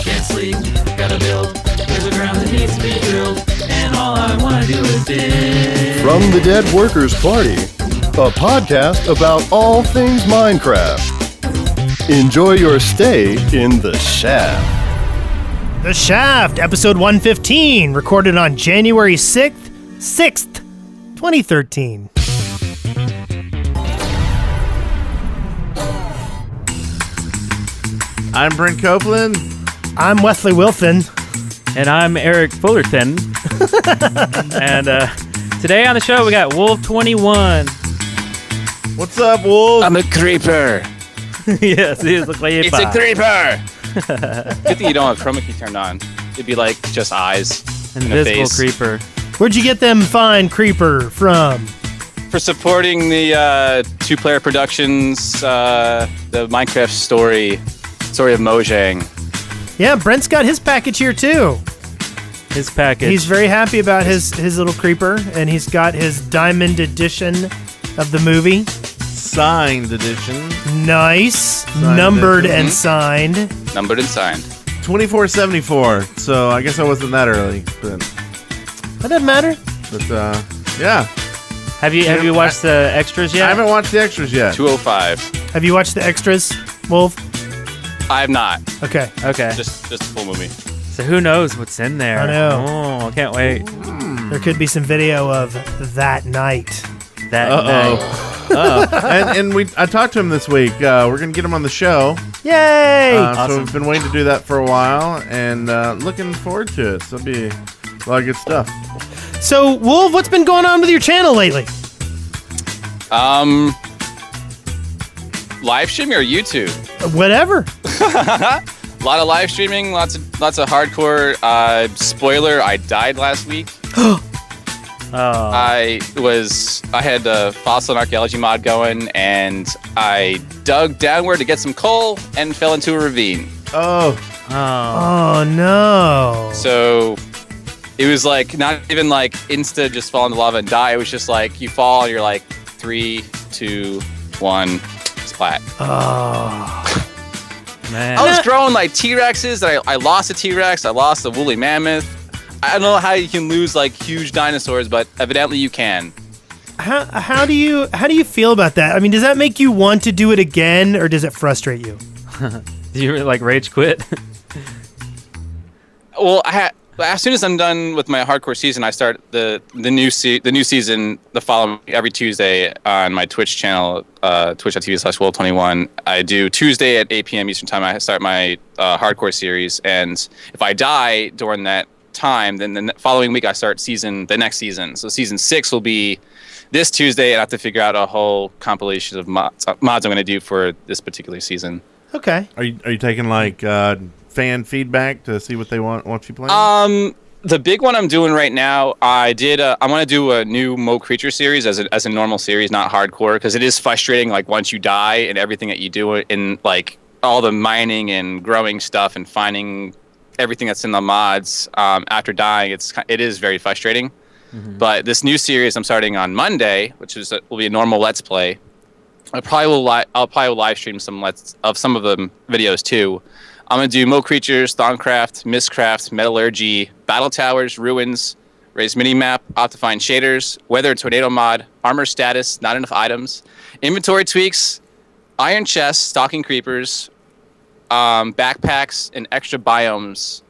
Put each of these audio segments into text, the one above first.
can't sleep, gotta build. There's a ground that needs to be drilled, and all I wanna do is dig. From the Dead Workers Party, a podcast about all things Minecraft. Enjoy your stay in the Shaft. The Shaft, episode 115, recorded on January 6th, 2013. I'm Brent Copeland. I'm Wesley Wilson. And I'm Eric Fullerton. And today on the show, we got Wolv21. What's up, Wolv? I'm a creeper. Yes, he is a creeper. It's a creeper. Good thing you don't have chroma key turned on. It'd be like just eyes. Invisible creeper. Where'd you get them fine creeper from? For supporting the two-player productions, the Minecraft story of Mojang. Yeah, Brent's got his package here too. His package. He's very happy about his little creeper, and he's got his diamond edition of the movie. Signed edition. Nice. Signed Numbered edition. and signed. Numbered and signed. 2474. So I guess I wasn't that early, but That doesn't matter. Yeah. Have you watched the extras yet? I haven't watched the extras yet. 205. Have you watched the extras, Wolf? I have not. Okay. Okay. Just the full movie. So who knows what's in there? I know. Oh, I can't wait. There could be some video of that night. That Uh-oh. night. and I talked to him this week. We're going to get him on the show. Yay! So Awesome. we've been waiting to do that for a while, and looking forward to it. So it'll be a lot of good stuff. So, Wolf, what's been going on with your channel lately? Live streaming or YouTube? Whatever. A lot of live streaming, lots of hardcore. Spoiler: I died last week. Oh. I had a fossil and archaeology mod going, and I dug downward to get some coal and fell into a ravine. Oh. Oh, no. So it was like not even like insta just fall into lava and die. It was just like you fall and you're like 3, 2, 1, splat. Oh. Man. I was growing like T-Rexes, and I lost a T-Rex. I lost a woolly mammoth. I don't know how you can lose like huge dinosaurs, but evidently you can. How do you feel about that? I mean, does that make you want to do it again, or does it frustrate you? Do you like rage quit? Well, as soon as I'm done with my hardcore season, I start the new season the following every Tuesday on my Twitch channel, twitch.tv/Wolv21. I do Tuesday at 8 p.m. Eastern Time. I start my hardcore series, and if I die during that time, then the following week I start the next season. So season 6 will be this Tuesday, and I have to figure out a whole compilation of mods I'm going to do for this particular season. Okay. Are you taking like fan feedback to see what they want you playing? The big one I'm doing right now, I want to do a new Mo Creature series as a normal series, not hardcore, because it is frustrating. Like once you die and everything that you do in like all the mining and growing stuff and finding everything that's in the mods after dying, it is very frustrating. Mm-hmm. But this new series I'm starting on Monday, which will be a normal Let's Play. I'll probably live stream some of the videos too. I'm gonna do Mo Creatures, Thaumcraft, Mistcraft, Metallurgy, Battle Towers, Ruins, Raise Minimap, Optifine Shaders, Weather Tornado Mod, Armor Status, Not Enough Items, Inventory Tweaks, Iron Chests, Stalking Creepers, Backpacks, and Extra Biomes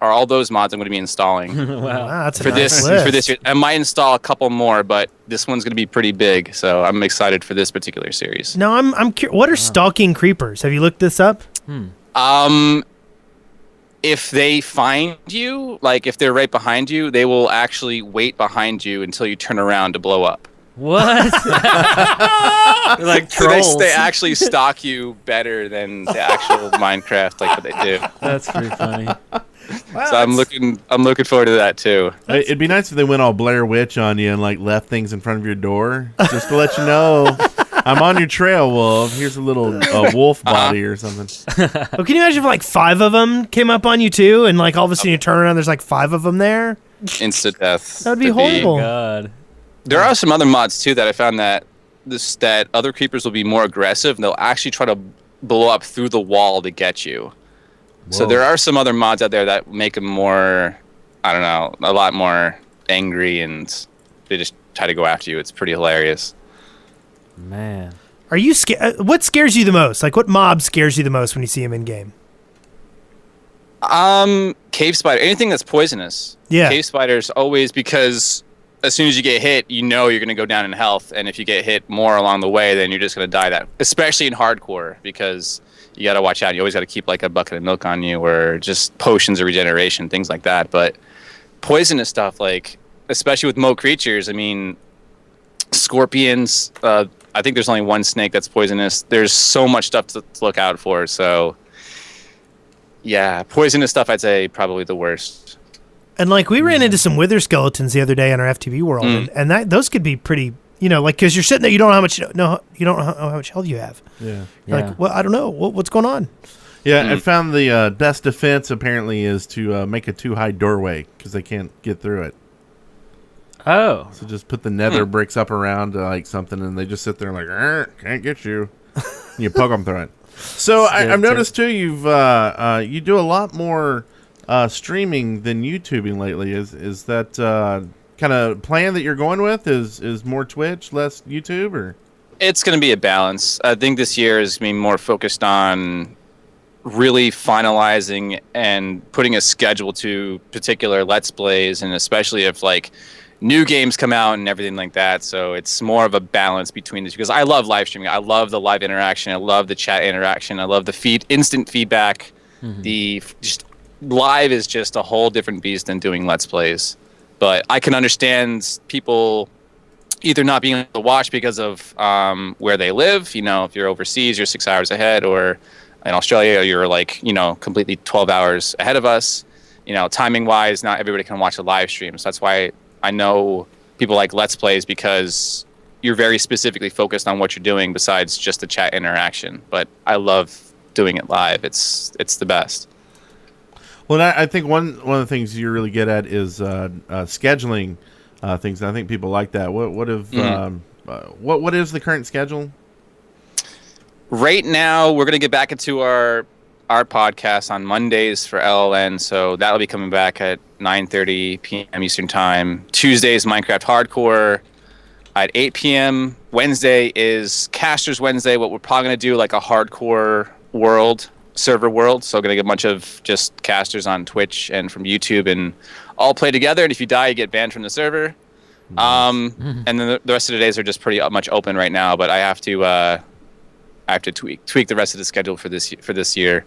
are all those mods I'm going to be installing. Wow. That's a for nice this list. for this year. I might install a couple more, but this one's going to be pretty big, so I'm excited for this particular series. Now, I'm curious. What are stalking creepers? Have you looked this up? If they find you, like if they're right behind you, they will actually wait behind you until you turn around to blow up. What? They're like So trolls. they actually stalk you better than the actual Minecraft, like what they do. That's pretty funny. So I'm looking forward to that too. It'd be nice if they went all Blair Witch on you and like left things in front of your door just to let you know I'm on your trail, Wolf. Here's a little wolf body or something. Well, can you imagine if like 5 of them came up on you too, and like all of a sudden you turn around, there's like 5 of them there? Instant death. That'd be horrible. God. There are some other mods too that I found that other creepers will be more aggressive and they'll actually try to blow up through the wall to get you. So there are some other mods out there that make them more, I don't know, a lot more angry, and they just try to go after you. It's pretty hilarious. Man. Are you scared? What scares you the most? Like, what mob scares you the most when you see him in game? Cave spider, anything that's poisonous. Yeah. Cave spiders always, because as soon as you get hit, you know you're going to go down in health, and if you get hit more along the way, then you're just going to die. That, especially in hardcore, because you got to watch out. You always got to keep like a bucket of milk on you, or just potions of regeneration, things like that. But poisonous stuff, like especially with Mo creatures, I mean, scorpions. I think there's only one snake that's poisonous. There's so much stuff to look out for. So, yeah, poisonous stuff, I'd say probably the worst. And like we ran into some wither skeletons the other day in our FTV world, and that those could be pretty, like because you're sitting there, you don't know how much how much health you have. Yeah. You're like, well, I don't know what's going on. Yeah, I found the best defense apparently is to make a too high doorway because they can't get through it. Oh. So just put the nether bricks up around like something, and they just sit there like, can't get you. And you poke them through it. So I've noticed too, you do a lot more streaming than YouTubing lately. Is that kind of plan that you're going with? Is more Twitch, less YouTube, or? It's going to be a balance. I think this year is being more focused on really finalizing and putting a schedule to particular Let's Plays, and especially if like new games come out and everything like that. So it's more of a balance between the two, because I love live streaming. I love the live interaction. I love the chat interaction. I love the instant feedback. Just live is just a whole different beast than doing Let's Plays. But I can understand people either not being able to watch because of where they live. If you're overseas, you're 6 hours ahead, or in Australia, you're like, completely 12 hours ahead of us. Timing wise, not everybody can watch a live stream. So that's why I know people like Let's Plays, because you're very specifically focused on what you're doing besides just the chat interaction. But I love doing it live. It's the best. Well, I think one of the things you're really good at is scheduling things. I think people like that. What is the current schedule? Right now, we're going to get back into our podcast on Mondays for LLN, so that'll be coming back at 9:30 p.m. Eastern Time. Tuesdays, Minecraft Hardcore at 8 p.m. Wednesday is Casters Wednesday. What we're probably going to do, like a hardcore server world. So we're going to get a bunch of just casters on Twitch and from YouTube and all play together. And if you die, you get banned from the server. And then the rest of the days are just pretty much open right now. But I have to tweak the rest of the schedule for this year.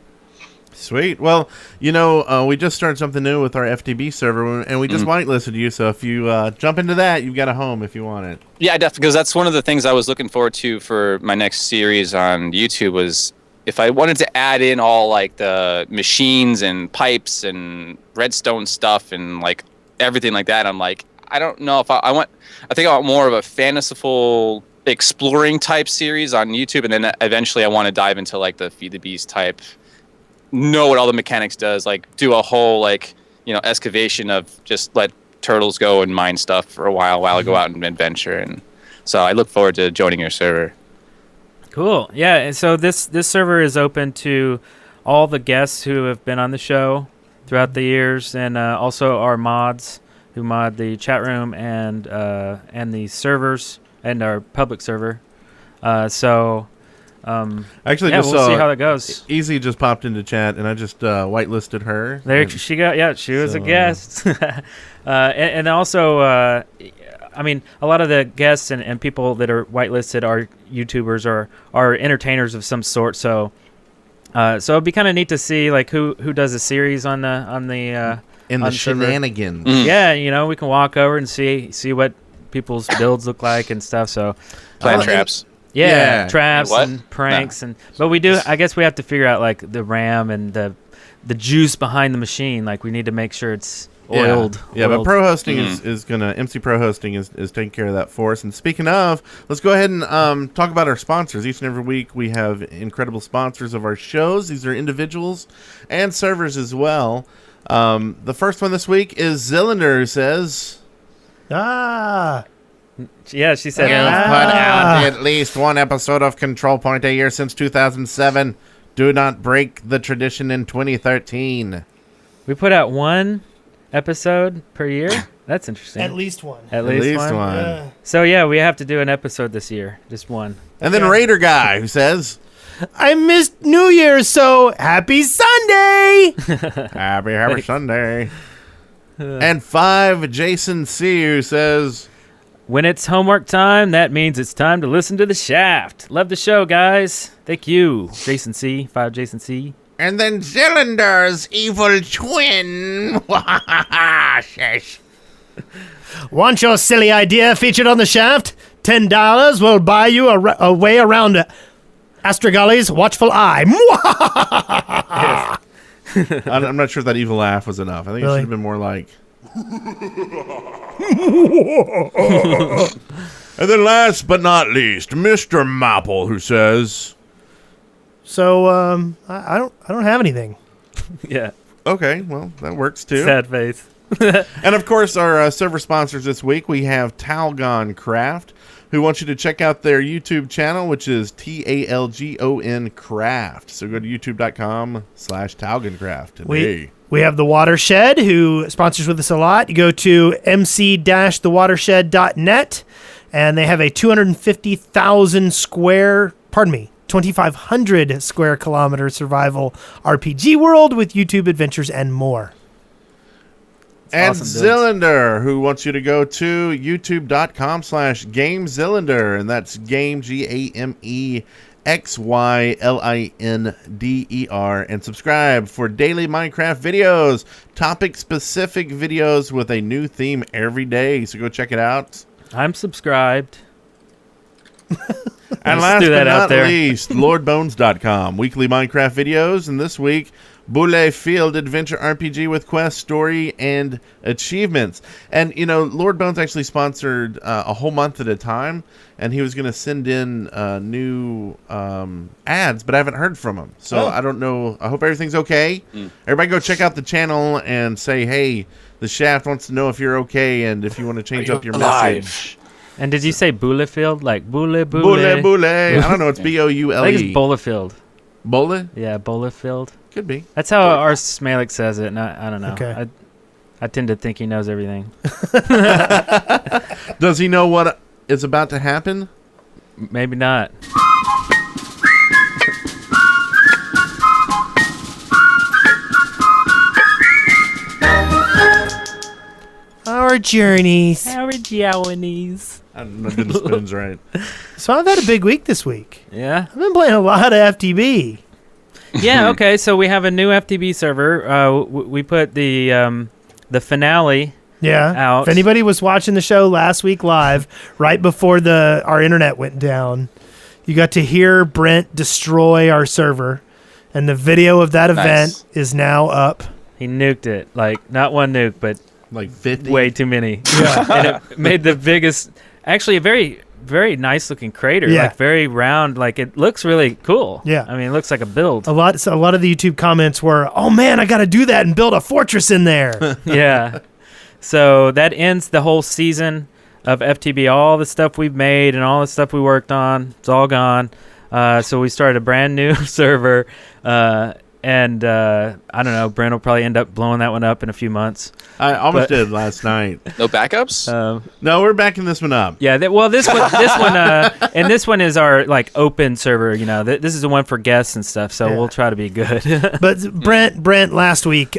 Sweet. Well, we just started something new with our FTB server, and we just whitelisted you. So if you jump into that, you've got a home if you want it. Yeah, definitely, because that's one of the things I was looking forward to for my next series on YouTube was if I wanted to add in all like the machines and pipes and redstone stuff and like everything like that. I'm like, I don't know if I think I want more of a fanciful exploring type series on YouTube, and then eventually I want to dive into like the Feed the Beast type, know what all the mechanics does, like do a whole like excavation of just let turtles go and mine stuff for a while I go out and adventure. And so I look forward to joining your server. Cool. Yeah, and so this server is open to all the guests who have been on the show throughout the years, and also our mods who mod the chat room and the servers and our public server. Actually, we'll see how that goes. Easy just popped into chat, and I just whitelisted her. There she got. Yeah, she was a guest. and also, I mean, a lot of the guests and people that are whitelisted are YouTubers or are entertainers of some sort. So it'd be kind of neat to see like who does a series on the shenanigans. Yeah, we can walk over and see what people's builds look like and stuff. So plan traps. Yeah, traps and pranks but we do. I guess we have to figure out like the RAM and the juice behind the machine. Like we need to make sure it's oiled. Yeah, but Pro Hosting is gonna MC Pro Hosting is taking care of that for us. And speaking of, let's go ahead and talk about our sponsors. Each and every week we have incredible sponsors of our shows. These are individuals and servers as well. The first one this week is Zillander, who says, yeah, she said, "You've put out at least one episode of Control Point a year since 2007. Do not break the tradition in 2013. We put out one episode per year. That's interesting. At least one. At least one. Yeah. So yeah, we have to do an episode this year. Just one. And then Raider Guy, who says, I missed New Year's, so happy Sunday! Happy Sunday. And 5, Jason C., who says, When it's homework time, that means it's time to listen to The Shaft. Love the show, guys. Thank you, Jason C. 5 Jason C. and then Cylinder's evil twin. Shush. Want your silly idea featured on The Shaft? $10 will buy you a way around Astragali's watchful eye. I'm not sure if that evil laugh was enough. I think it Really? should have been more like. And then last but not least, Mr. Mapple, who says, So I don't have anything. Yeah. okay, well, that works too. Sad face. And of course, our server sponsors this week, we have Talgon Craft, who wants you to check out their YouTube channel, which is TALGON Craft. So go to youtube.com/TalgonCraft today. We have The Watershed, who sponsors with us a lot. You go to mc-thewatershed.net, and they have a 250,000 square, 2,500 square kilometer survival RPG world with YouTube adventures and more. And awesome, dudes. Zylinder, who wants you to go to youtube.com/GameZylinder, and that's game, GameXYLINDER, and subscribe for daily Minecraft videos, topic-specific videos with a new theme every day. So go check it out. I'm subscribed. And Let's last do but that out not there. least, LordBones.com, weekly Minecraft videos, and this week, Boule Field Adventure RPG with quest, story, and achievements. And, you know, Lord Bones actually sponsored a whole month at a time, and he was going to send in new ads, but I haven't heard from him. So I don't know. I hope everything's okay. Everybody go check out the channel and say, hey, the Shaft wants to know if you're okay and if you want to change up your message. And did you say Bouleville? Like Boule? Boule. I don't know. It's B-O-U-L-E. I think it's Bouleville. Boule? Yeah, Bouleville. Could be. That's how our Smalek says it, and I don't know. Okay. I tend to think he knows everything. Does he know what is about to happen? Maybe not. Our journeys. Our Japanese. I'm not doing the spoons right. So I've had a big week this week. Yeah. I've been playing a lot of FTB. Yeah. Okay. So we have a new FTB server. We put the finale. Yeah. Out. If anybody was watching the show last week live, right before our internet went down, you got to hear Brent destroy our server, and the video of that event is now up. He nuked it. Like not one nuke, but Like 50? way too many. Yeah. And it made the biggest. Actually, a very, very nice looking crater. Yeah. Like very round. Like it looks really cool. Yeah. I mean, it looks like a build. A lot of the YouTube comments were, "Oh man, I got to do that and build a fortress in there." Yeah. So that ends the whole season of FTB. All the stuff we've made and all the stuff we worked on, it's all gone. So we started a brand new server. And I don't know, Brent will probably end up blowing that one up in a few months. I almost did last night. No backups? No, we're backing this one up. Yeah, this one, and this one is our like open server. You know, this is the one for guests and stuff. So we'll try to be good. But Brent last week,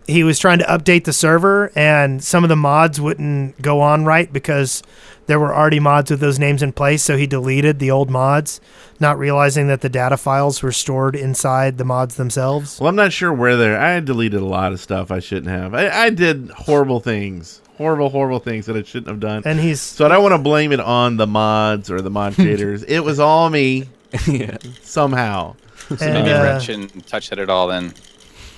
he was trying to update the server, and some of the mods wouldn't go on right because there were already mods with those names in place. So he deleted the old mods, not realizing that the data files were stored inside the mods themselves. Well, I'm not sure where they're. I deleted a lot of stuff I shouldn't have. I did horrible things. Horrible things that I shouldn't have done. And So I don't want to blame it on the mods or the mod creators. It was all me. Yeah. Somehow. Maybe Brent shouldn't touch that at all then.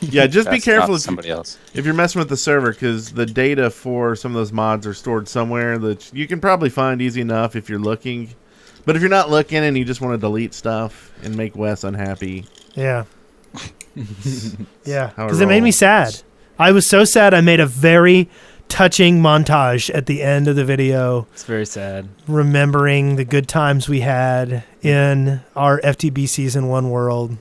Yeah, just be That's careful not if somebody else. if you're messing with the server, because the data for some of those mods are stored somewhere that you can probably find easy enough if you're looking. But if you're not looking and you just want to delete stuff and make Wes unhappy, Yeah. Yeah. how it Because it made me rolls. sad. I was so sad I made a very touching montage at the end of the video, It's very sad. remembering the good times we had in our FTB Season 1 world.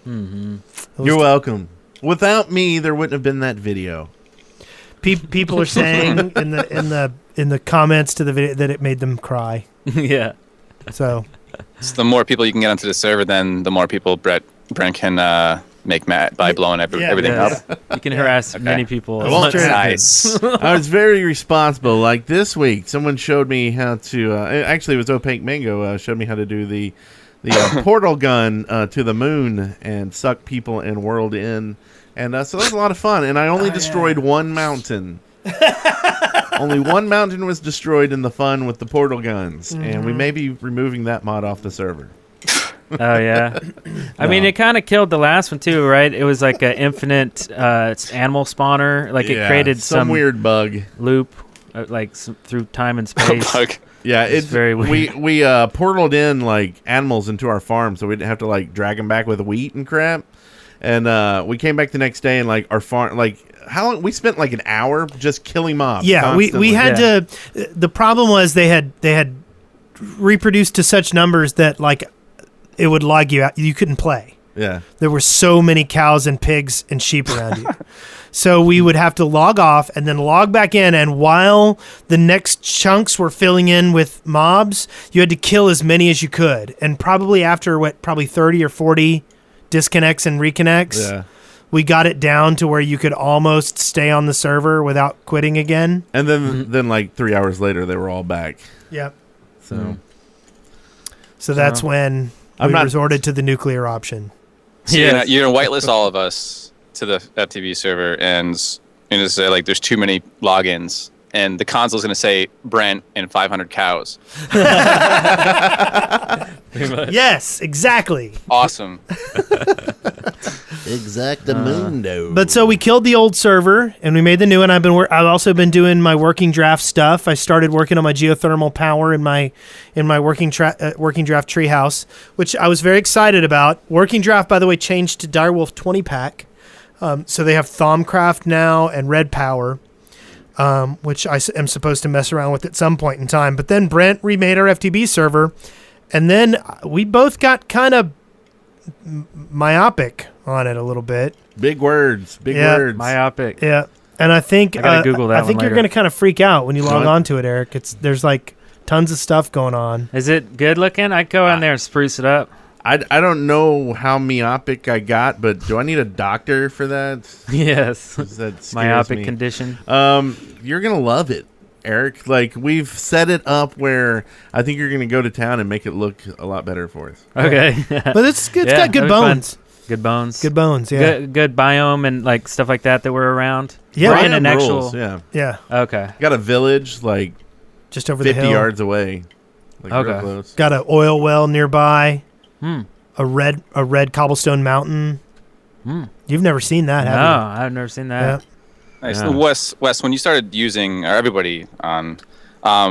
You're welcome. Without me, there wouldn't have been that video. People are saying in the comments to the video that it made them cry. Yeah. So the more people you can get onto the server, then the more people Brent can make mad by blowing everything Yes. up. You can harass many people. Well, true. Nice. I was very responsible. Like this week, someone showed me how to. Actually, it was Opaque Mango showed me how to do the portal gun to the moon and suck people and world in, and so that was a lot of fun. And I only destroyed one mountain. Only one mountain was destroyed in the fun with the portal guns, and we may be removing that mod off the server. Oh yeah, I mean it kind of killed the last one too, right? It was like an infinite animal spawner. Like it created some weird bug loop, through time and space. Bug. Yeah, it's very weird. We portaled in like animals into our farm, so we didn't have to like drag them back with wheat and crap. And we came back the next day, and like our farm, like how long we spent like an hour just killing mobs. yeah, constantly. we had to. The problem was they had reproduced to such numbers that like it would log you out. You couldn't play. Yeah. There were so many cows and pigs and sheep around you. So we would have to log off and then log back in. And while the next chunks were filling in with mobs, you had to kill as many as you could. And probably after probably 30 or 40 disconnects and reconnects, we got it down to where you could almost stay on the server without quitting again. And then like 3 hours later, they were all back. Yep. So that's when we resorted to the nuclear option. So you're gonna whitelist all of us to the FTV server, and you're gonna say like there's too many logins, and the console's gonna say Brent and 500 cows. Yes, exactly. Awesome. Exactamundo. But so we killed the old server and we made the new one. I've also been doing my working draft stuff. I started working on my geothermal power in my working draft treehouse, which I was very excited about. Working draft, by the way, changed to Direwolf 20 pack. So they have Thaumcraft now and Red Power, which I am supposed to mess around with at some point in time. But then Brent remade our FTB server, and then we both got kind of myopic on it a little bit. Big words. Myopic. Yeah. And I think gotta Google that I think one you're later. going to kind of freak out when you log on to it, Eric. There's like tons of stuff going on. Is it good looking? I'd go in there and spruce it up. I don't know how myopic I got, but do I need a doctor for that? Yes. That scares Myopic me. condition. You're gonna love it, Eric. Like we've set it up where I think you're gonna go to town and make it look a lot better for us. Okay. But it's got that'd good be bones. fun. Good bones. Good bones, yeah. Good biome and like stuff like that were around. Yeah. We're in an Biome actual. rules, yeah. Yeah. Okay. Got a village like Just over 50 the hill. yards away. Like real Okay. close. Got an oil well nearby. Hmm. A red cobblestone mountain. You've never seen that, No, have I've never seen you? that. Nice. Yeah. Wes, when you started using, or everybody on,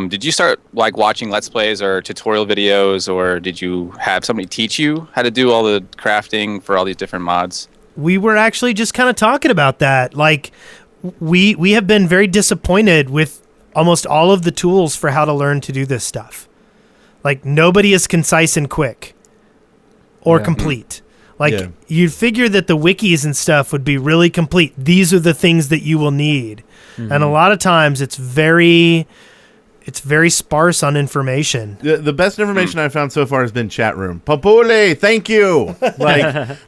did you start like watching Let's Plays or tutorial videos, or did you have somebody teach you how to do all the crafting for all these different mods? We were actually just kind of talking about that. Like, we have been very disappointed with almost all of the tools for how to learn to do this stuff. Like, nobody is concise and quick or complete. Like, you'd figure that the wikis and stuff would be really complete. These are the things that you will need. And a lot of times it's very sparse on information. The best information I've found so far has been chat room. Papule, thank you.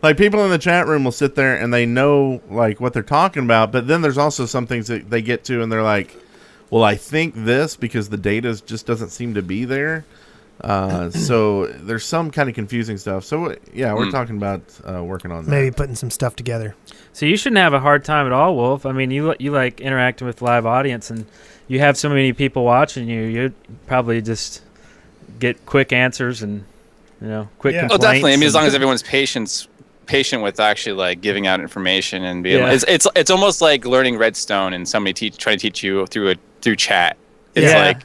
Like people in the chat room will sit there and they know like what they're talking about, but then there's also some things that they get to and they're like, well, I think this because the data just doesn't seem to be there. So there's some kind of confusing stuff. So yeah, we're talking about working on that. Maybe putting some stuff together. So you shouldn't have a hard time at all, Wolf. I mean, you like interacting with live audience, and you have so many people watching you. You'd probably just get quick answers and quick complaints. Oh, definitely. I mean, as long as everyone's patient with actually like giving out information and being it's almost like learning Redstone and somebody trying to teach you through chat. It's like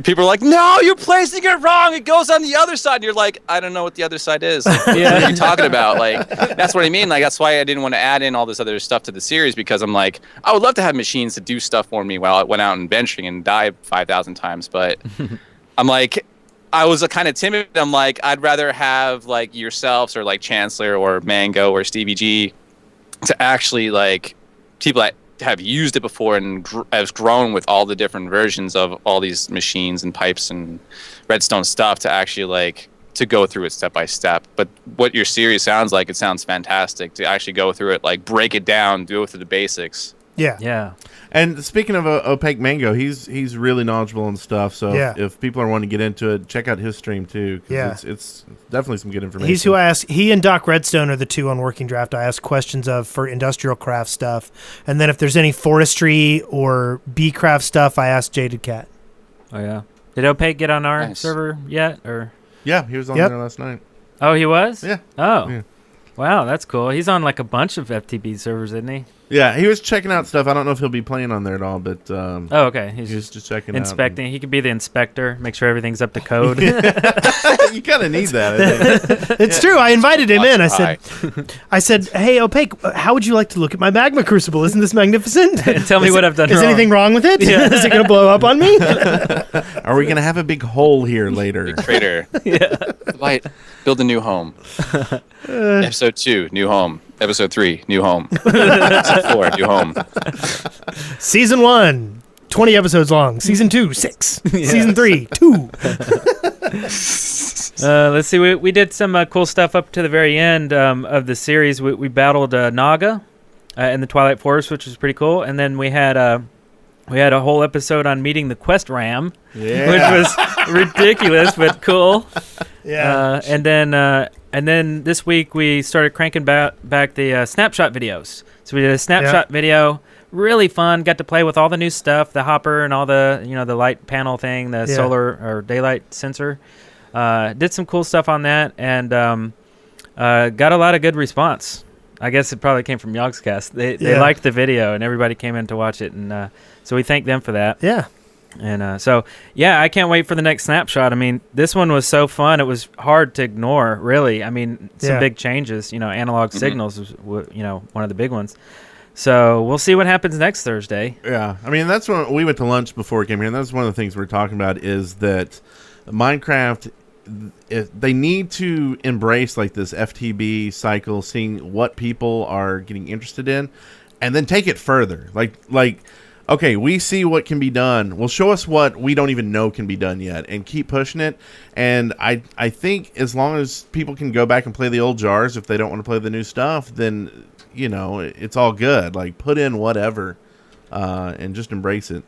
people are like, no, you're placing it wrong. It goes on the other side. And you're like, I don't know what the other side is. Like, what are you talking about? Like, that's what I mean. Like, that's why I didn't want to add in all this other stuff to the series, because I'm like, I would love to have machines to do stuff for me while I went out and benching and died 5,000 times. But I'm like, I was kind of timid. I'm like, I'd rather have like yourselves or like Chancellor or Mango or Stevie G to actually like people that have used it before and has grown with all the different versions of all these machines and pipes and Redstone stuff to actually like to go through it step by step. But what your series sounds like, it sounds fantastic to actually go through it, like break it down, go through the basics. Yeah. Yeah. And speaking of Opaque Mango, he's really knowledgeable and stuff. So Yeah. if people are wanting to get into it, check out his stream too. 'Cause Yeah. it's definitely some good information. He's who I ask. He and Doc Redstone are the two on Working Draft I ask questions of for industrial craft stuff. And then if there's any forestry or bee craft stuff, I ask Jaded Cat. Oh yeah. Did Opaque get on our Nice. server yet? Or Yeah, he was on Yep. there last night. oh, he was. Yeah. Oh. Yeah. Wow, that's cool. He's on like a bunch of FTB servers, isn't he? Yeah, he was checking out stuff. I don't know if he'll be playing on there at all, but Oh, okay. He's he was just checking inspecting. He could be the inspector, make sure everything's up to code. out. You kind of need that, I think. It's true. I invited him in. Hi. I said, hey, Opaque, how would you like to look at my magma crucible? Isn't this magnificent? And tell me what I've done Is wrong. anything wrong with it? Is it going to blow up on me? Are we going to have a big hole here later? Crater. Light. Build a new home. Episode 2, new home. Episode 3, new home. Episode 4, new home. Season 1, 20 episodes long. Season 2, 6. Season 3, 2. Let's see. We did some cool stuff up to the very end of the series. We battled Naga in the Twilight Forest, which was pretty cool. And then we had a whole episode on meeting the Quest Ram, Yeah. which was ridiculous but cool. Yeah. And then this week we started cranking back the snapshot videos. So we did a snapshot video, really fun. Got to play with all the new stuff, the hopper and all the the light panel thing, the solar or daylight sensor. Did some cool stuff on that, and got a lot of good response. I guess it probably came from Yogscast. They liked the video, and everybody came in to watch it, and so we thank them for that. Yeah. And I can't wait for the next snapshot. I mean, this one was so fun. It was hard to ignore, really. I mean, some big changes. Analog signals was one of the big ones. So we'll see what happens next Thursday. Yeah, I mean, that's when we went to lunch before we came here, and that's one of the things we're talking about is that Minecraft, they need to embrace like this FTB cycle, seeing what people are getting interested in, and then take it further. Like, okay, we see what can be done. Well, show us what we don't even know can be done yet, and keep pushing it. And I think as long as people can go back and play the old jars, if they don't want to play the new stuff, then it's all good. Like, put in whatever, and just embrace it.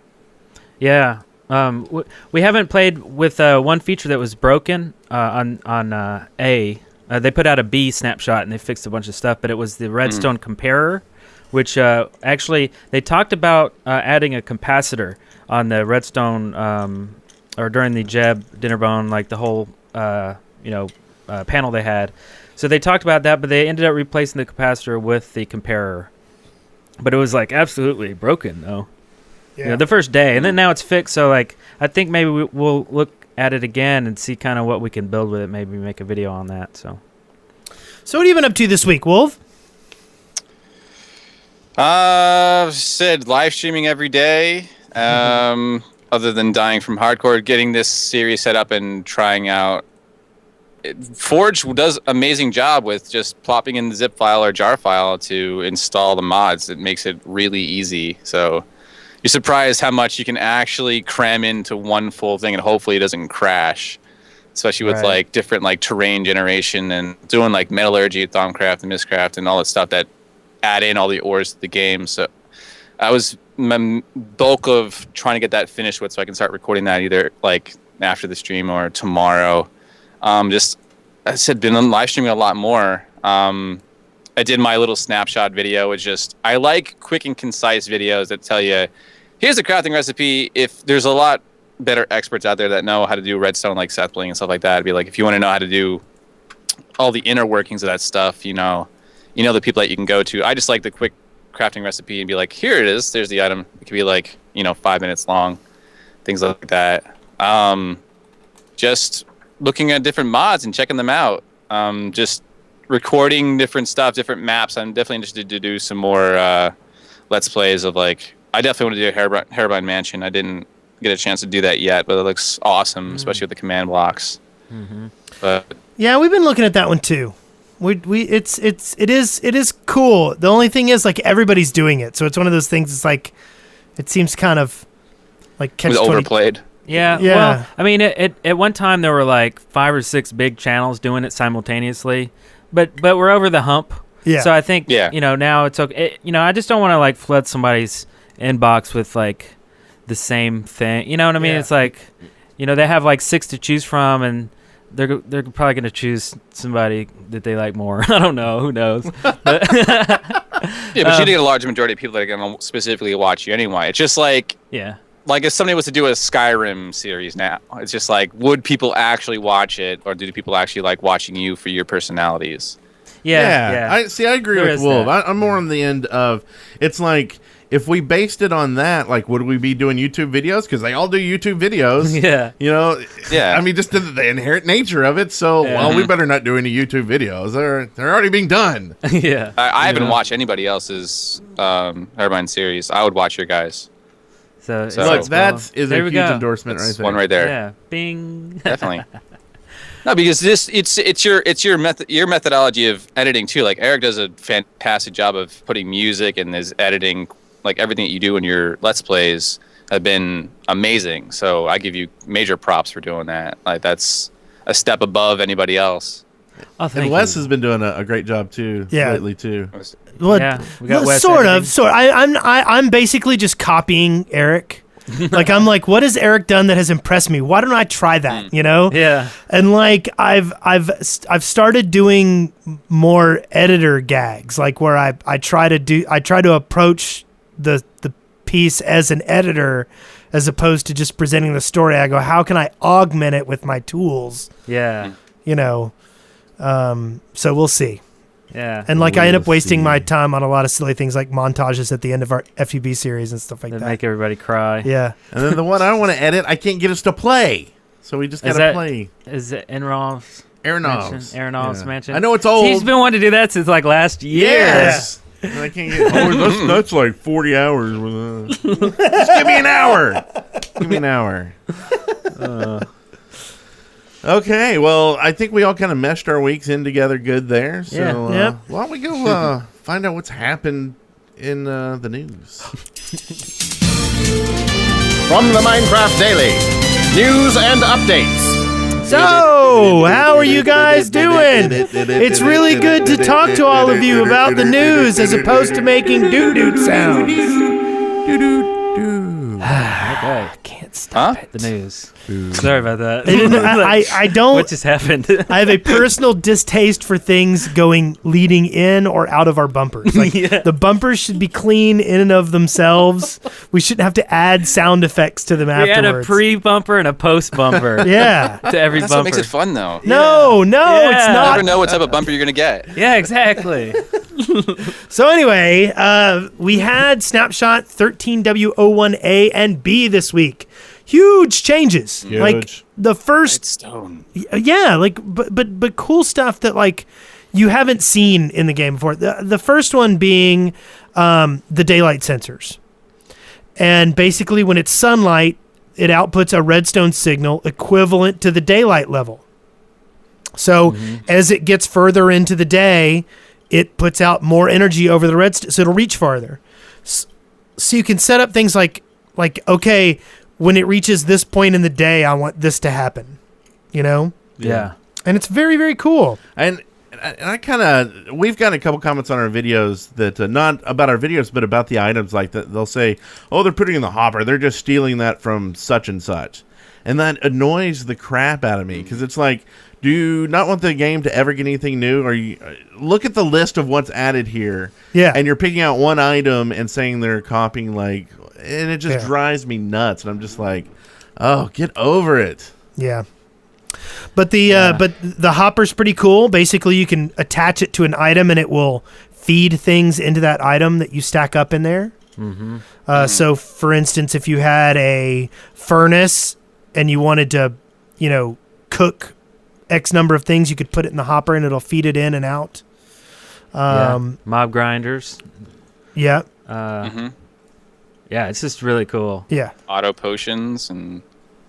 Yeah. We haven't played with one feature that was broken on A. They put out a B snapshot and they fixed a bunch of stuff, but it was the Redstone comparer, which actually they talked about adding a capacitor on the Redstone or during the Jeb Dinnerbone, like the whole panel they had. So they talked about that, but they ended up replacing the capacitor with the comparer. But it was like absolutely broken though. Yeah. The first day, and then now it's fixed. So like, I think maybe we'll look at it again and see kind of what we can build with it. Maybe make a video on that. So what have you been up to this week, Wolv? Said live streaming every day. Other than dying from hardcore, getting this series set up and trying out. Forge does amazing job with just plopping in the zip file or jar file to install the mods. It makes it really easy. So you're surprised how much you can actually cram into one full thing, and hopefully it doesn't crash. Especially with like different like terrain generation and doing like metallurgy, Thaumcraft, and Mistcraft, and all that stuff that add in all the ores to the game. So I was my bulk of trying to get that finished with, so I can start recording that either like after the stream or tomorrow. Just I said, been on live streaming a lot more. I did my little snapshot video. It's just I like quick and concise videos that tell you, here's a crafting recipe. If there's a lot better experts out there that know how to do redstone, like Sethbling and stuff like that, it'd be like, if you want to know how to do all the inner workings of that stuff, you know the people that you can go to. I just like the quick crafting recipe and be like, here it is. There's the item. It could be like 5 minutes long, things like that. Just looking at different mods and checking them out. Just recording different stuff, different maps. I'm definitely interested to do some more let's plays of like. I definitely want to do a Hairbrine Mansion. I didn't get a chance to do that yet, but it looks awesome, especially with the command blocks. But Yeah, we've been looking at that one too. It is cool. The only thing is, like, everybody's doing it, so it's one of those things. It's like, it seems kind of like it was overplayed. Yeah. Yeah. Well, I mean, at one time there were like 5 or 6 big channels doing it simultaneously, but we're over the hump. Yeah. So I think Yeah. now it's okay. I just don't want to like flood somebody's inbox with like the same thing. You know what I mean? Yeah. It's like, they have like 6 to choose from, and they're probably going to choose somebody that they like more. I don't know. Who knows? Yeah, but you get a large majority of people that are going to specifically watch you anyway. It's just like, Yeah. like if somebody was to do a Skyrim series now, it's just like, would people actually watch it, or do people actually like watching you for your personalities? Yeah. I agree There with is Wolv. that. I'm more on the end of, it's like, if we based it on that, like, would we be doing YouTube videos? Because they all do YouTube videos. Yeah. Yeah. I mean, just the inherent nature of it. So, Yeah. well, we better not do any YouTube videos. They're already being done. Yeah. I haven't watched anybody else's Herbine series. I would watch your guys. So Look, Look, it's that cool. is There a we huge go. endorsement That's right there. one right there. Yeah. Bing. Definitely. No, because it's your methodology of editing too. Like Eric does a fantastic job of putting music, and his editing, like everything that you do in your Let's Plays, have been amazing. So I give you major props for doing that. Like that's a step above anybody else. Oh, thank And Wes you. has been doing a great job too lately too. Well, Yeah, we got Wes sort editing. of. I'm basically just copying Eric. Like, I'm like, what has Eric done that has impressed me? Why don't I try that? Yeah. And like, I've started doing more editor gags, like where I try to approach the piece as an editor, as opposed to just presenting the story. I go, how can I augment it with my tools? Yeah. So we'll see. Yeah. And like, I end up We'll wasting see. my time on a lot of silly things like montages at the end of our FUB series and stuff like That that. make everybody cry. Yeah. And then the one I want to edit, I can't get us to play. So we just got to that- play. Is it Enrol's Aeronovs. Aeronov's mansion? I know it's old. He's been wanting to do that since like last year. Yes. And I can't get. That's like 40 hours. Just give me an hour. Give me an hour. Okay, well, I think we all kind of meshed our weeks in together good there. So Yeah. Yep. why don't we go find out what's happened in the news? From the Minecraft Daily, news and updates. So, how are you guys doing? It's really good to talk to all of you about the news as opposed to making doo-doo sounds. Okay. Can't stop it. The news. Sorry about that. I don't. What just happened? I have a personal distaste for things leading in or out of our bumpers. Like, Yeah. the bumpers should be clean in and of themselves. We shouldn't have to add sound effects to them We had a afterwards. pre-bumper and a post-bumper Yeah. to every That's bumper. what makes it fun, though. No, Yeah. it's You not. never know what type of bumper you're gonna get. Yeah, exactly. So anyway, we had Snapshot 13W01A and B this week. Huge changes. Huge. Like the first, Stone. yeah, like but cool stuff that like you haven't seen in the game before. The first one being the daylight sensors, and basically when it's sunlight, it outputs a redstone signal equivalent to the daylight level. So as it gets further into the day, it puts out more energy over the redstone, so it'll reach farther. So you can set up things like okay, when it reaches this point in the day, I want this to happen, Yeah. and it's very, very cool. And I kind of, we've got a couple comments on our videos that not about our videos, but about the items. Like that, they'll say, "Oh, they're putting in the hopper. They're just stealing that from such and such," and that annoys the crap out of me because it's like, do you not want the game to ever get anything new? Or you look at the list of what's added here, Yeah. and you're picking out one item and saying they're copying and it just Yeah. drives me nuts. And I'm just like, oh, get over it. Yeah. But the hopper's pretty cool. Basically, you can attach it to an item, and it will feed things into that item that you stack up in there. So, for instance, if you had a furnace and you wanted to, cook X number of things, you could put it in the hopper, and it'll feed it in and out. Yeah. Mob grinders. Yeah. Yeah, it's just really cool. Yeah. Auto potions and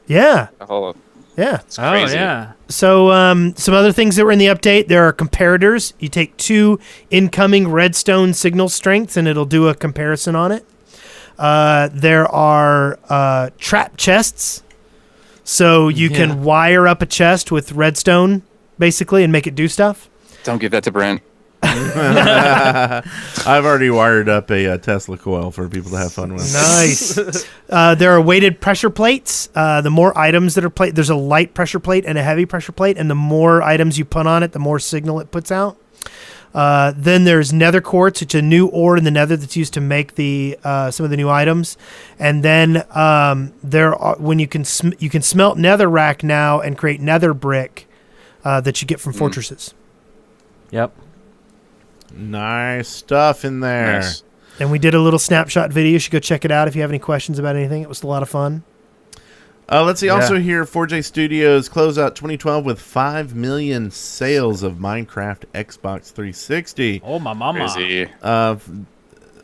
Yeah. the whole. Yeah. It's crazy. Oh, yeah. So some other things that were in the update, there are comparators. You take 2 incoming redstone signal strengths, and it'll do a comparison on it. There are trap chests. So you can wire up a chest with redstone, basically, and make it do stuff. Don't give that to Brent. I've already wired up a Tesla coil for people to have fun with. Nice. There are weighted pressure plates. The more items that are played, there's a light pressure plate and a heavy pressure plate, and the more items you put on it, the more signal it puts out. Then there's nether quartz, which is a new ore in the nether that's used to make the some of the new items. And then there are when you can smelt netherrack now and create nether brick that you get from fortresses. Yep. Nice stuff in there. Nice. And we did a little snapshot video. You should go check it out if you have any questions about anything. It was a lot of fun. Let's see. Also here, 4J Studios close out 2012 with 5 million sales of Minecraft Xbox 360. Oh, my mama. Crazy.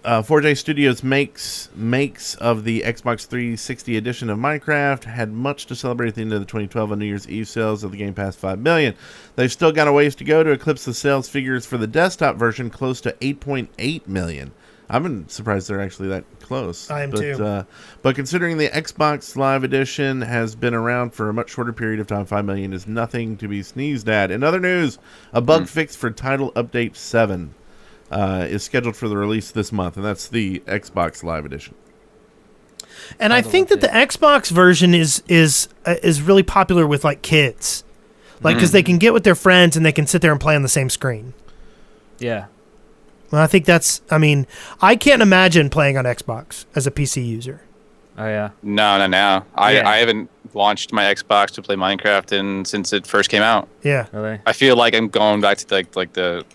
4J Studios makes of the Xbox 360 edition of Minecraft, had much to celebrate at the end of the 2012 on New Year's Eve sales of the game past 5 million. They've still got a ways to go to eclipse the sales figures for the desktop version, close to 8.8 million. I'm surprised they're actually that close. I am too. But considering the Xbox Live Edition has been around for a much shorter period of time, 5 million is nothing to be sneezed at. In other news, a bug fix for Title Update 7 is scheduled for the release this month, and that's the Xbox Live Edition. And I think that the Xbox version is really popular with like kids, like because they can get with their friends and they can sit there and play on the same screen. Yeah. Well, I think that's. I mean, I can't imagine playing on Xbox as a PC user. Oh, yeah. No. Yeah. I haven't launched my Xbox to play Minecraft since it first came out. Yeah. Really? I feel like I'm going back to like the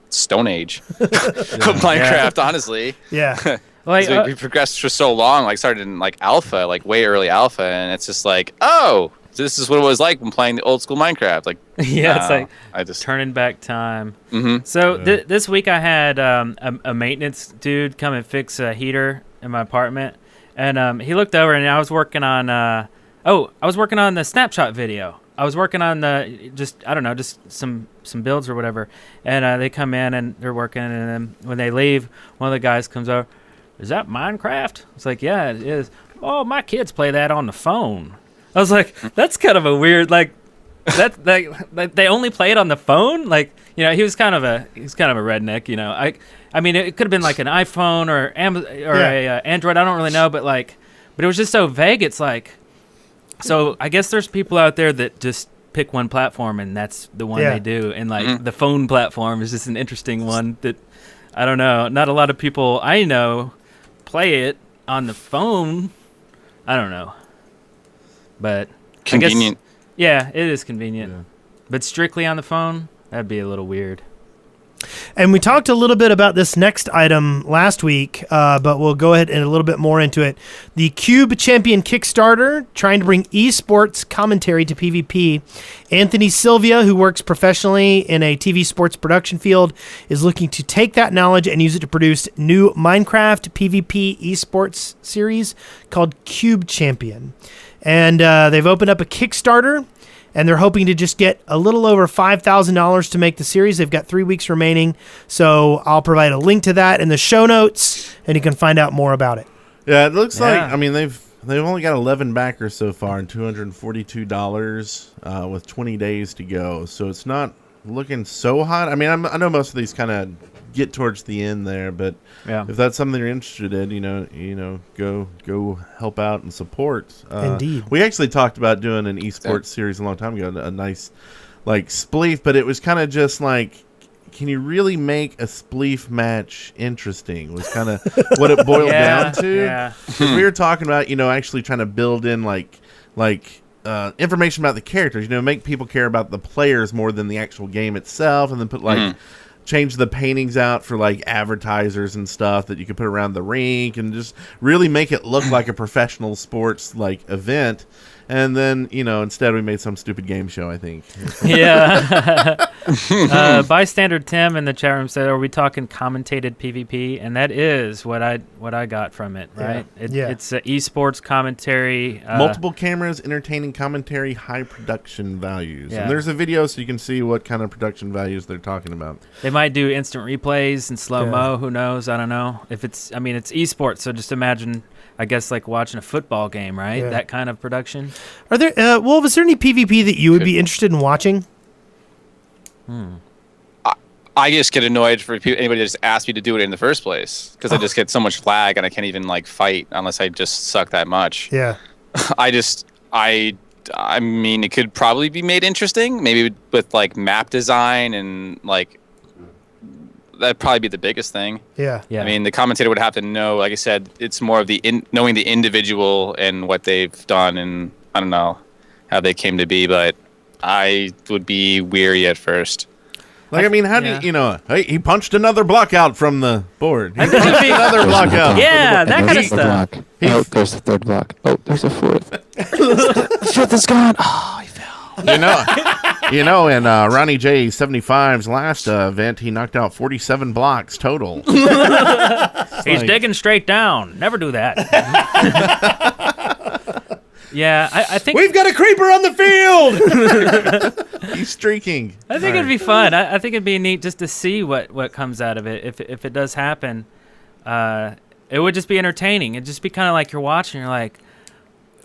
Stone Age of Minecraft, honestly. Yeah. Like, We progressed for so long, like started in like alpha, like way early alpha, and it's just like, oh, this is what it was like when playing the old school Minecraft. Like, yeah, it's like I just turning back time. Mm-hmm. So this week I had a maintenance dude come and fix a heater in my apartment, and he looked over and I was working on the snapshot video. I was working on just some builds or whatever, and they come in and they're working, and then when they leave, one of the guys comes over. Is that Minecraft? It's like, yeah, it is. Oh, my kids play that on the phone. I was like, that's kind of a weird, like, that they only play it on the phone. Like, you know, he's kind of a redneck. You know, I mean, it could have been like an iPhone or a Android. I don't really know, but it was just so vague. It's like, so I guess there's people out there that just pick one platform and that's the one they do, and like the phone platform is just an interesting one that I don't know. Not a lot of people I know play it on the phone. I don't know. But convenient. I guess, yeah, it is convenient. Yeah. But strictly on the phone, that'd be a little weird. And we talked a little bit about this next item last week, but we'll go ahead and a little bit more into it. The Cube Champion Kickstarter, trying to bring esports commentary to PvP. Anthony Sylvia, who works professionally in a TV sports production field, is looking to take that knowledge and use it to produce new Minecraft PvP esports series called Cube Champion. And they've opened up a Kickstarter, and they're hoping to just get a little over $5,000 to make the series. They've got 3 weeks remaining, so I'll provide a link to that in the show notes, and you can find out more about it. Yeah, it looks like, I mean, they've only got 11 backers so far and $242 with 20 days to go, so it's not looking so hot. I mean, I know most of these kind of get towards the end there, but if that's something you're interested in, you know, go help out and support. Indeed. We actually talked about doing an esports series a long time ago, a nice like spleef, but it was kind of just like, can you really make a spleef match interesting? Was kind of what it boiled down to. Yeah. We were talking about, you know, actually trying to build in like information about the characters, you know, make people care about the players more than the actual game itself, and then put like change the paintings out for like advertisers and stuff that you could put around the rink, and just really make it look like a professional sports like event. And then, instead we made some stupid game show, I think. Yeah. Bystander Tim in the chat room said, "Are we talking commentated PvP?" And that is what I got from it, right? It's esports commentary. Multiple cameras, entertaining commentary, high production values. Yeah. And there's a video so you can see what kind of production values they're talking about. They might do instant replays and slow-mo. Who knows? I don't know. It's esports, so just imagine, I guess, like watching a football game, right? Yeah. That kind of production. Are there, Wolv, is there any PvP that you would be interested in watching? I just get annoyed for anybody that just asked me to do it in the first place because I just get so much lag and I can't even fight unless I just suck that much. Yeah. I mean, it could probably be made interesting, maybe with map design and that'd probably be the biggest thing. Yeah. Yeah. I mean, the commentator would have to know, like I said, it's more of the knowing the individual and what they've done, and I don't know how they came to be, but I would be weary at first. How do hey, he punched another block out from the board. He punched another block out. Yeah, that kind of stuff. Block. Oh, there's the third block. Oh, there's a fourth. The fifth is gone. Oh, he fell. In Ronnie J 75's last event, he knocked out 47 blocks total. He's digging straight down. Never do that. Yeah, I think We've got a creeper on the field! He's streaking. I think it'd be fun. I think it'd be neat just to see what comes out of it. If it does happen, it would just be entertaining. It'd just be kind of like you're watching. You're like,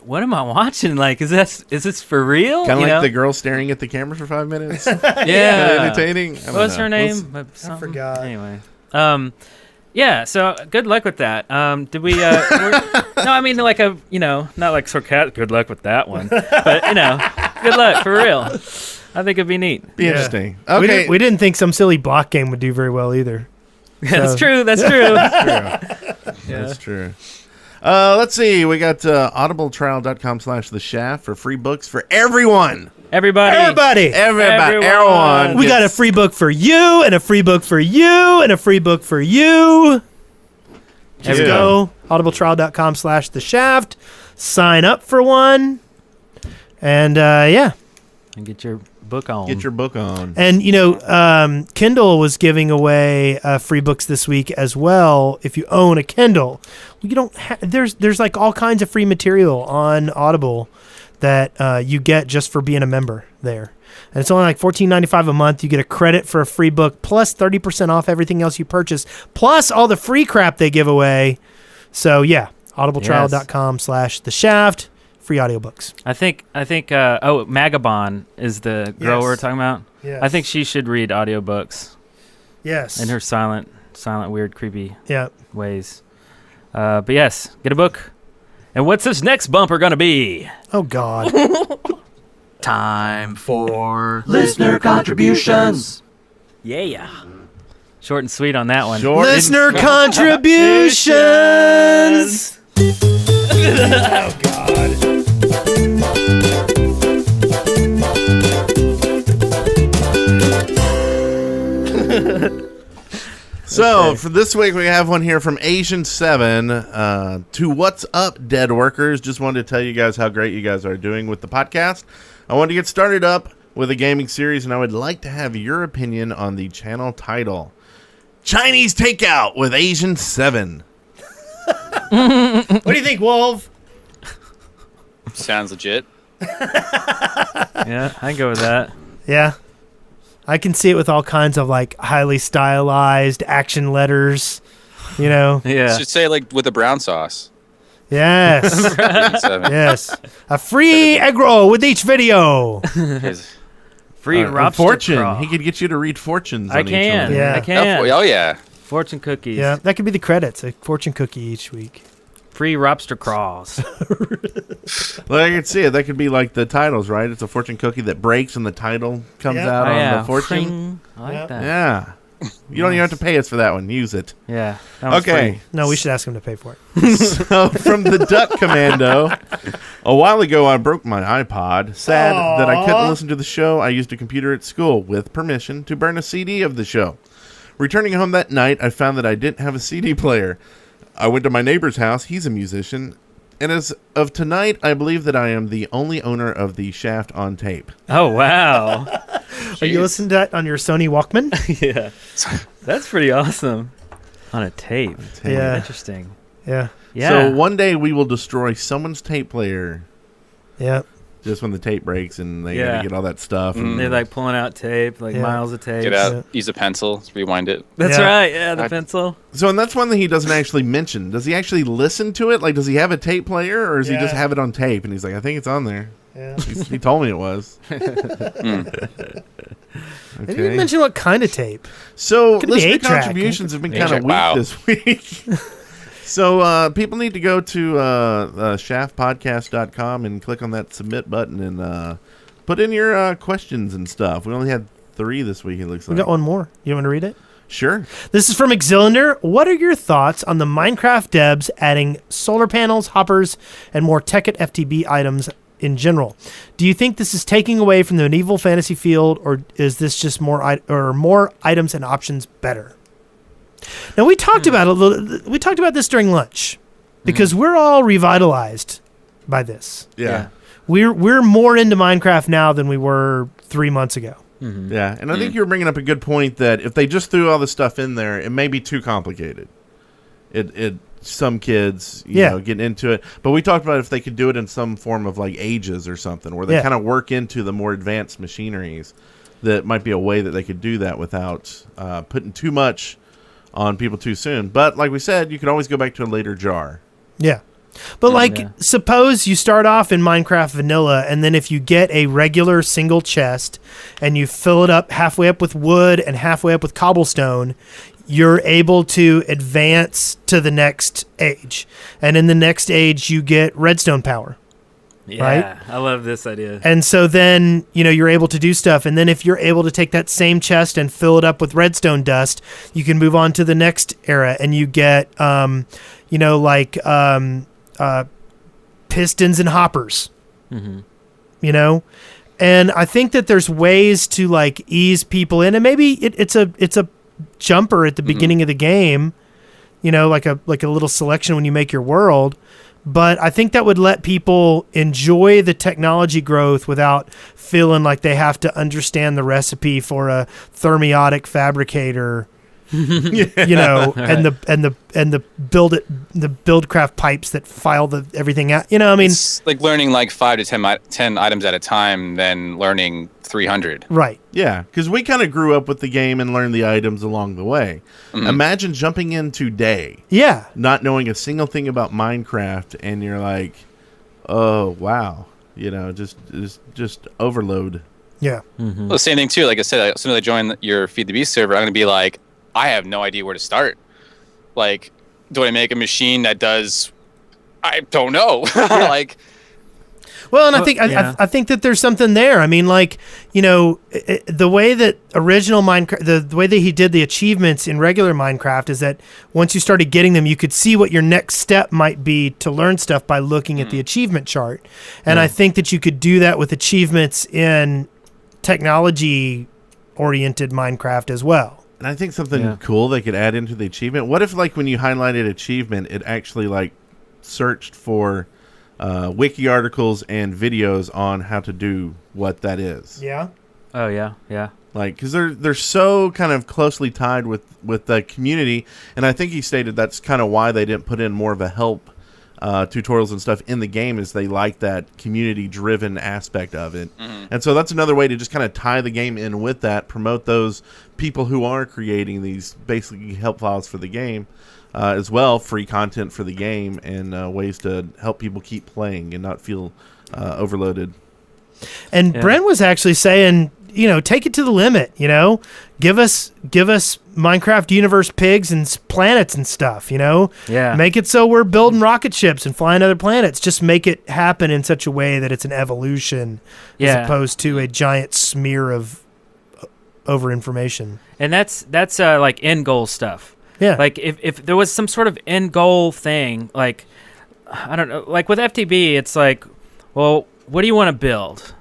what am I watching? Is this for real? Kind of like the girl staring at the camera for 5 minutes. Yeah. Entertaining. What's her name? I forgot. Anyway. Yeah, so good luck with that. Did we no, I mean not like sarcastic, good luck with that one. But good luck for real. I think it'd be neat. Be interesting. Okay. We didn't think some silly block game would do very well either. That's true. That's true. That's true. Let's see. We got audibletrial.com/the shaft for free books for everyone. Everybody. Everyone. We got a free book for you, and a free book for you, and a free book for you. Just go audibletrial.com/the shaft. Sign up for one. And And get your book on. Get your book on. And Kindle was giving away free books this week as well. If you own a Kindle, you don't. There's all kinds of free material on Audible that you get just for being a member there. And it's only $14.95 a month. You get a credit for a free book plus 30% off everything else you purchase, plus all the free crap they give away. So yeah, audibletrial.com/the shaft. Free audiobooks. I think Magabon is the girl we're talking about. Yes. I think she should read audiobooks Yes. in her silent, weird, creepy Yeah. ways. But yes, get a book. And what's this next bumper gonna be? Oh God. Time for listener contributions. Yeah. Short and sweet on that one. Listener contributions. Oh God. So for this week, we have one here from Asian7 to What's Up, Dead Workers. Just wanted to tell you guys how great you guys are doing with the podcast. I wanted to get started up with a gaming series, and I would like to have your opinion on the channel title. Chinese Takeout with Asian7. What do you think, Wolv? Sounds legit. Yeah, I can go with that. Yeah. I can see it with all kinds of highly stylized action letters, Yeah. Should say with the brown sauce. Yes. Yes. A free egg roll with each video. Free lobster Fortune. crawl. He could get you to read fortunes I on each can. one. Yeah. I can. Oh yeah. Fortune cookies. Yeah, that could be the credits. A fortune cookie each week. Free lobster crawls. Well, I can see it. That could be the titles, right? It's a fortune cookie that breaks and the title comes out Oh, on yeah. the fortune. Pring. I like Yeah. that. Yeah. You don't even have to pay us for that one. Use it. Yeah. That one's Okay. free. No, we should ask him to pay for it. So from the Duck Commando, a while ago I broke my iPod. Sad that I couldn't listen to the show. I used a computer at school with permission to burn a CD of the show. Returning home that night, I found that I didn't have a CD player. I went to my neighbor's house. He's a musician. And as of tonight, I believe that I am the only owner of the Shaft on tape. Oh, wow. Are you listening to that on your Sony Walkman? Yeah. That's pretty awesome. On a tape. Yeah. Interesting. Yeah. Yeah. So one day we will destroy someone's tape player Yeah. just when the tape breaks and they Yeah. gotta get all that stuff. And They're like pulling out tape, like Yeah. miles of tape. Get out, use a pencil, rewind it. That's Yeah. right. Yeah, the I- pencil. So, and that's one thing he doesn't actually mention. Does he actually listen to it? Like, does he have a tape player, or does he just Yeah. have it on tape? And he's like, I think it's on there. Yeah. He told me it was. They didn't Okay. mention what kind of tape. So, Could be listener 8-track. contributions have been kind of 8-track, weak wow. this week. So, people need to go to shaftpodcast.com and click on that submit button and put in your questions and stuff. We only had 3 this week, it looks We like. got one more. You want to read it? Sure. This is from Exilander. What are your thoughts on the Minecraft devs adding solar panels, hoppers, and more Tekkit FTB items in general? Do you think this is taking away from the medieval fantasy field, or is this just more items and options better? Now we talked about we talked about this during lunch because we're all revitalized by this. Yeah. We're more into Minecraft now than we were 3 months ago. Yeah, and I think you're bringing up a good point that if they just threw all this stuff in there, it may be too complicated. Some kids, you know, getting into it. But we talked about if they could do it in some form of like ages or something, where they kind of work into the more advanced machineries. That might be a way that they could do that without putting too much on people too soon. But like we said, you could always go back to a later jar. Yeah. But suppose you start off in Minecraft vanilla, and then if you get a regular single chest and you fill it up halfway up with wood and halfway up with cobblestone, you're able to advance to the next age. And in the next age, you get redstone power. Yeah. Right? I love this idea. And so then, you're able to do stuff. And then if you're able to take that same chest and fill it up with redstone dust, you can move on to the next era and you get, pistons and hoppers, and I think that there's ways to like ease people in, and maybe it's a jumper at the beginning of the game, like a little selection when you make your world. But I think that would let people enjoy the technology growth without feeling like they have to understand the recipe for a thermiotic fabricator. And the buildcraft pipes that file everything out. It's like learning like 5 to 10 items at a time, than learning 300. Right. Yeah, because we kind of grew up with the game and learned the items along the way. Imagine jumping in today, not knowing a single thing about Minecraft, and you're like, oh wow, just overload. Yeah. Well, the same thing too. Like I said, as soon as I join your Feed the Beast server, I'm gonna be like, I have no idea where to start. Like, do I make a machine that does? I don't know. Well, and I think that there's something there. I mean, the way that original Minecraft, the way that he did the achievements in regular Minecraft is that once you started getting them, you could see what your next step might be to learn stuff by looking at the achievement chart. And I think that you could do that with achievements in technology-oriented Minecraft as well. And I think something cool they could add into the achievement. What if, like, when you highlighted achievement, it actually like searched for wiki articles and videos on how to do what that is? Yeah. Oh yeah, yeah. Like, because they're so kind of closely tied with the community, and I think he stated that's kind of why they didn't put in more of a help tutorials and stuff in the game, is they like that community-driven aspect of it. And so that's another way to just kind of tie the game in with that, promote those people who are creating these basically help files for the game, as well, free content for the game, and ways to help people keep playing and not feel overloaded. And Brent was actually saying, take it to the limit, give us Minecraft universe pigs and planets and stuff, make it so we're building rocket ships and flying other planets. Just make it happen in such a way that it's an evolution as opposed to a giant smear of over information. And that's like end goal stuff. Yeah. Like if there was some sort of end goal thing, like, I don't know, like with FTB, it's like, well, what do you want to build?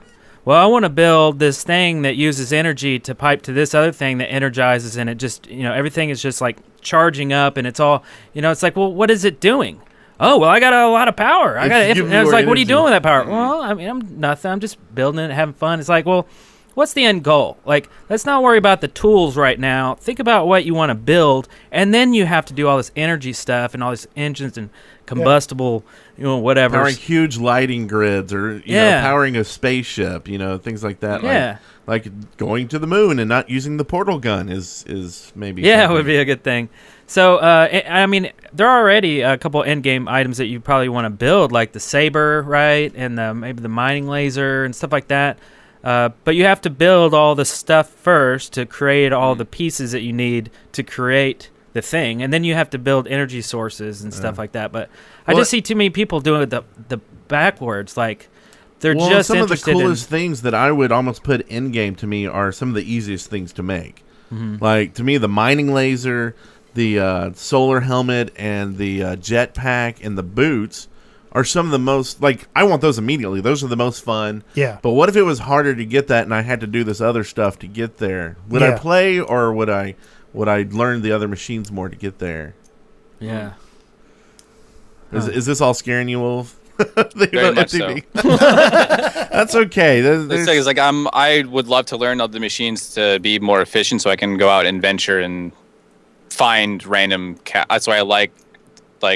Well, I want to build this thing that uses energy to pipe to this other thing that energizes, and it just, everything is just like charging up, and it's all, it's like, well, what is it doing? oh, well, I got a lot of power. I It's giving and I was more like, what are you energy. doing with that power? Well, I mean, I'm nothing. I'm just building it, having fun. It's like, well, what's the end goal? Like, let's not worry about the tools right now. Think about what you want to build, and then you have to do all this energy stuff and all these engines and combustible, whatever. Powering huge lighting grids, or you know, powering a spaceship, things like that. Yeah. Like going to the moon and not using the portal gun is maybe. Yeah, it something. would be a good thing. So, I mean, there are already a couple end-game items that you probably want to build, like the saber, right, and maybe the mining laser and stuff like that. But you have to build all the stuff first to create all the pieces that you need to create the thing, and then you have to build energy sources and stuff like that. But I just see too many people doing it the backwards, like they're just some of the interested coolest things that I would almost put in game to me are some of the easiest things to make. Like to me, the mining laser, the solar helmet, and the jetpack and the boots are some of the most, like, I want those immediately. Those are the most fun. Yeah. But what if it was harder to get that and I had to do this other stuff to get there? Would I play, or would I learn the other machines more to get there? Yeah. Is this all scaring you, Wolf? Very much so. That's okay. The thing is, like, I would love to learn the machines to be more efficient, so I can go out and venture and find random. That's why I like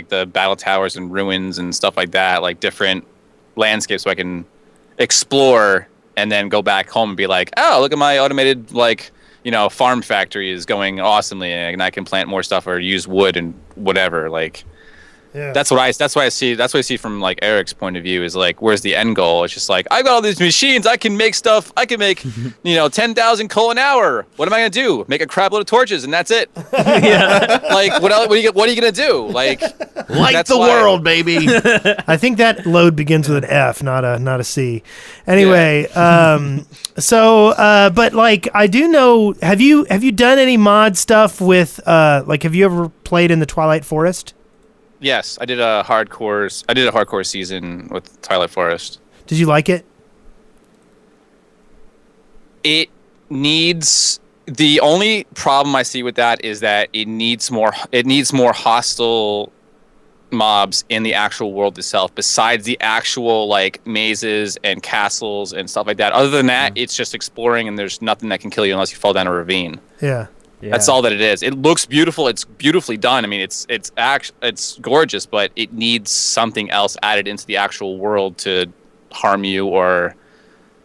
the battle towers and ruins and stuff like that, like different landscapes, so I can explore and then go back home and be like, oh, look at my automated farm factory is going awesomely, and I can plant more stuff or use wood and whatever. Like, that's what I see from like Eric's point of view, is like, where's the end goal? It's just like, I've got all these machines, I can make stuff. I can make 10,000 coal an hour. What am I gonna do? Make a crap load of torches and that's it. Like, what else? What are you gonna do? Like, light the world, baby. I think that load begins with an F, not a C. Anyway, but like, I do know. Have you done any mod stuff with have you ever played in the Twilight Forest? Yes, I did a hardcore season with Twilight Forest. Did you like it? It needs, the only problem I see with that is that it needs more hostile mobs in the actual world itself, besides the actual like mazes and castles and stuff like that. Other than that, it's just exploring, and there's nothing that can kill you unless you fall down a ravine. Yeah. That's all that it is. It looks beautiful. It's beautifully done. I mean, it's gorgeous, but it needs something else added into the actual world to harm you or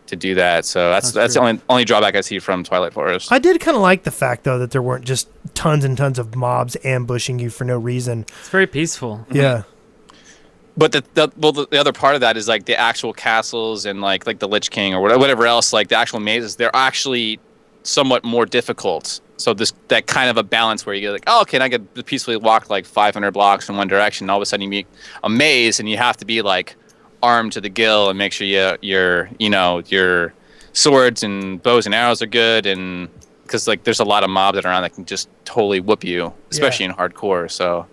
to do that. So that's the only drawback I see from Twilight Forest. I did kind of like the fact, though, that there weren't just tons and tons of mobs ambushing you for no reason. It's very peaceful. Yeah. But the other part of that is like the actual castles and like the Lich King or whatever else, like the actual mazes, they're actually somewhat more difficult. So that kind of a balance where you get like, oh, okay, and I could peacefully walk like 500 blocks in one direction. And all of a sudden you meet a maze, and you have to be like armed to the gill and make sure your swords and bows and arrows are good, and because like there's a lot of mobs that are around that can just totally whoop you, especially in hardcore. So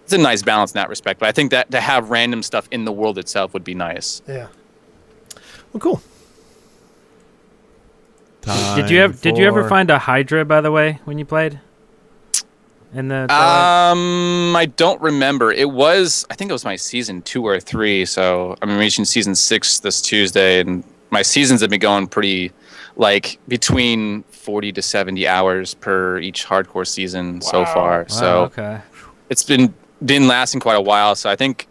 it's a nice balance in that respect. But I think that to have random stuff in the world itself would be nice. Yeah. Well, cool. Did you ever find a Hydra, by the way, when you played? In the I don't remember. I think it was my season 2 or 3. So I'm reaching season 6 this Tuesday, and my seasons have been going pretty, like between 40 to 70 hours per each hardcore season so far. So okay. It's been lasting quite a while. So I think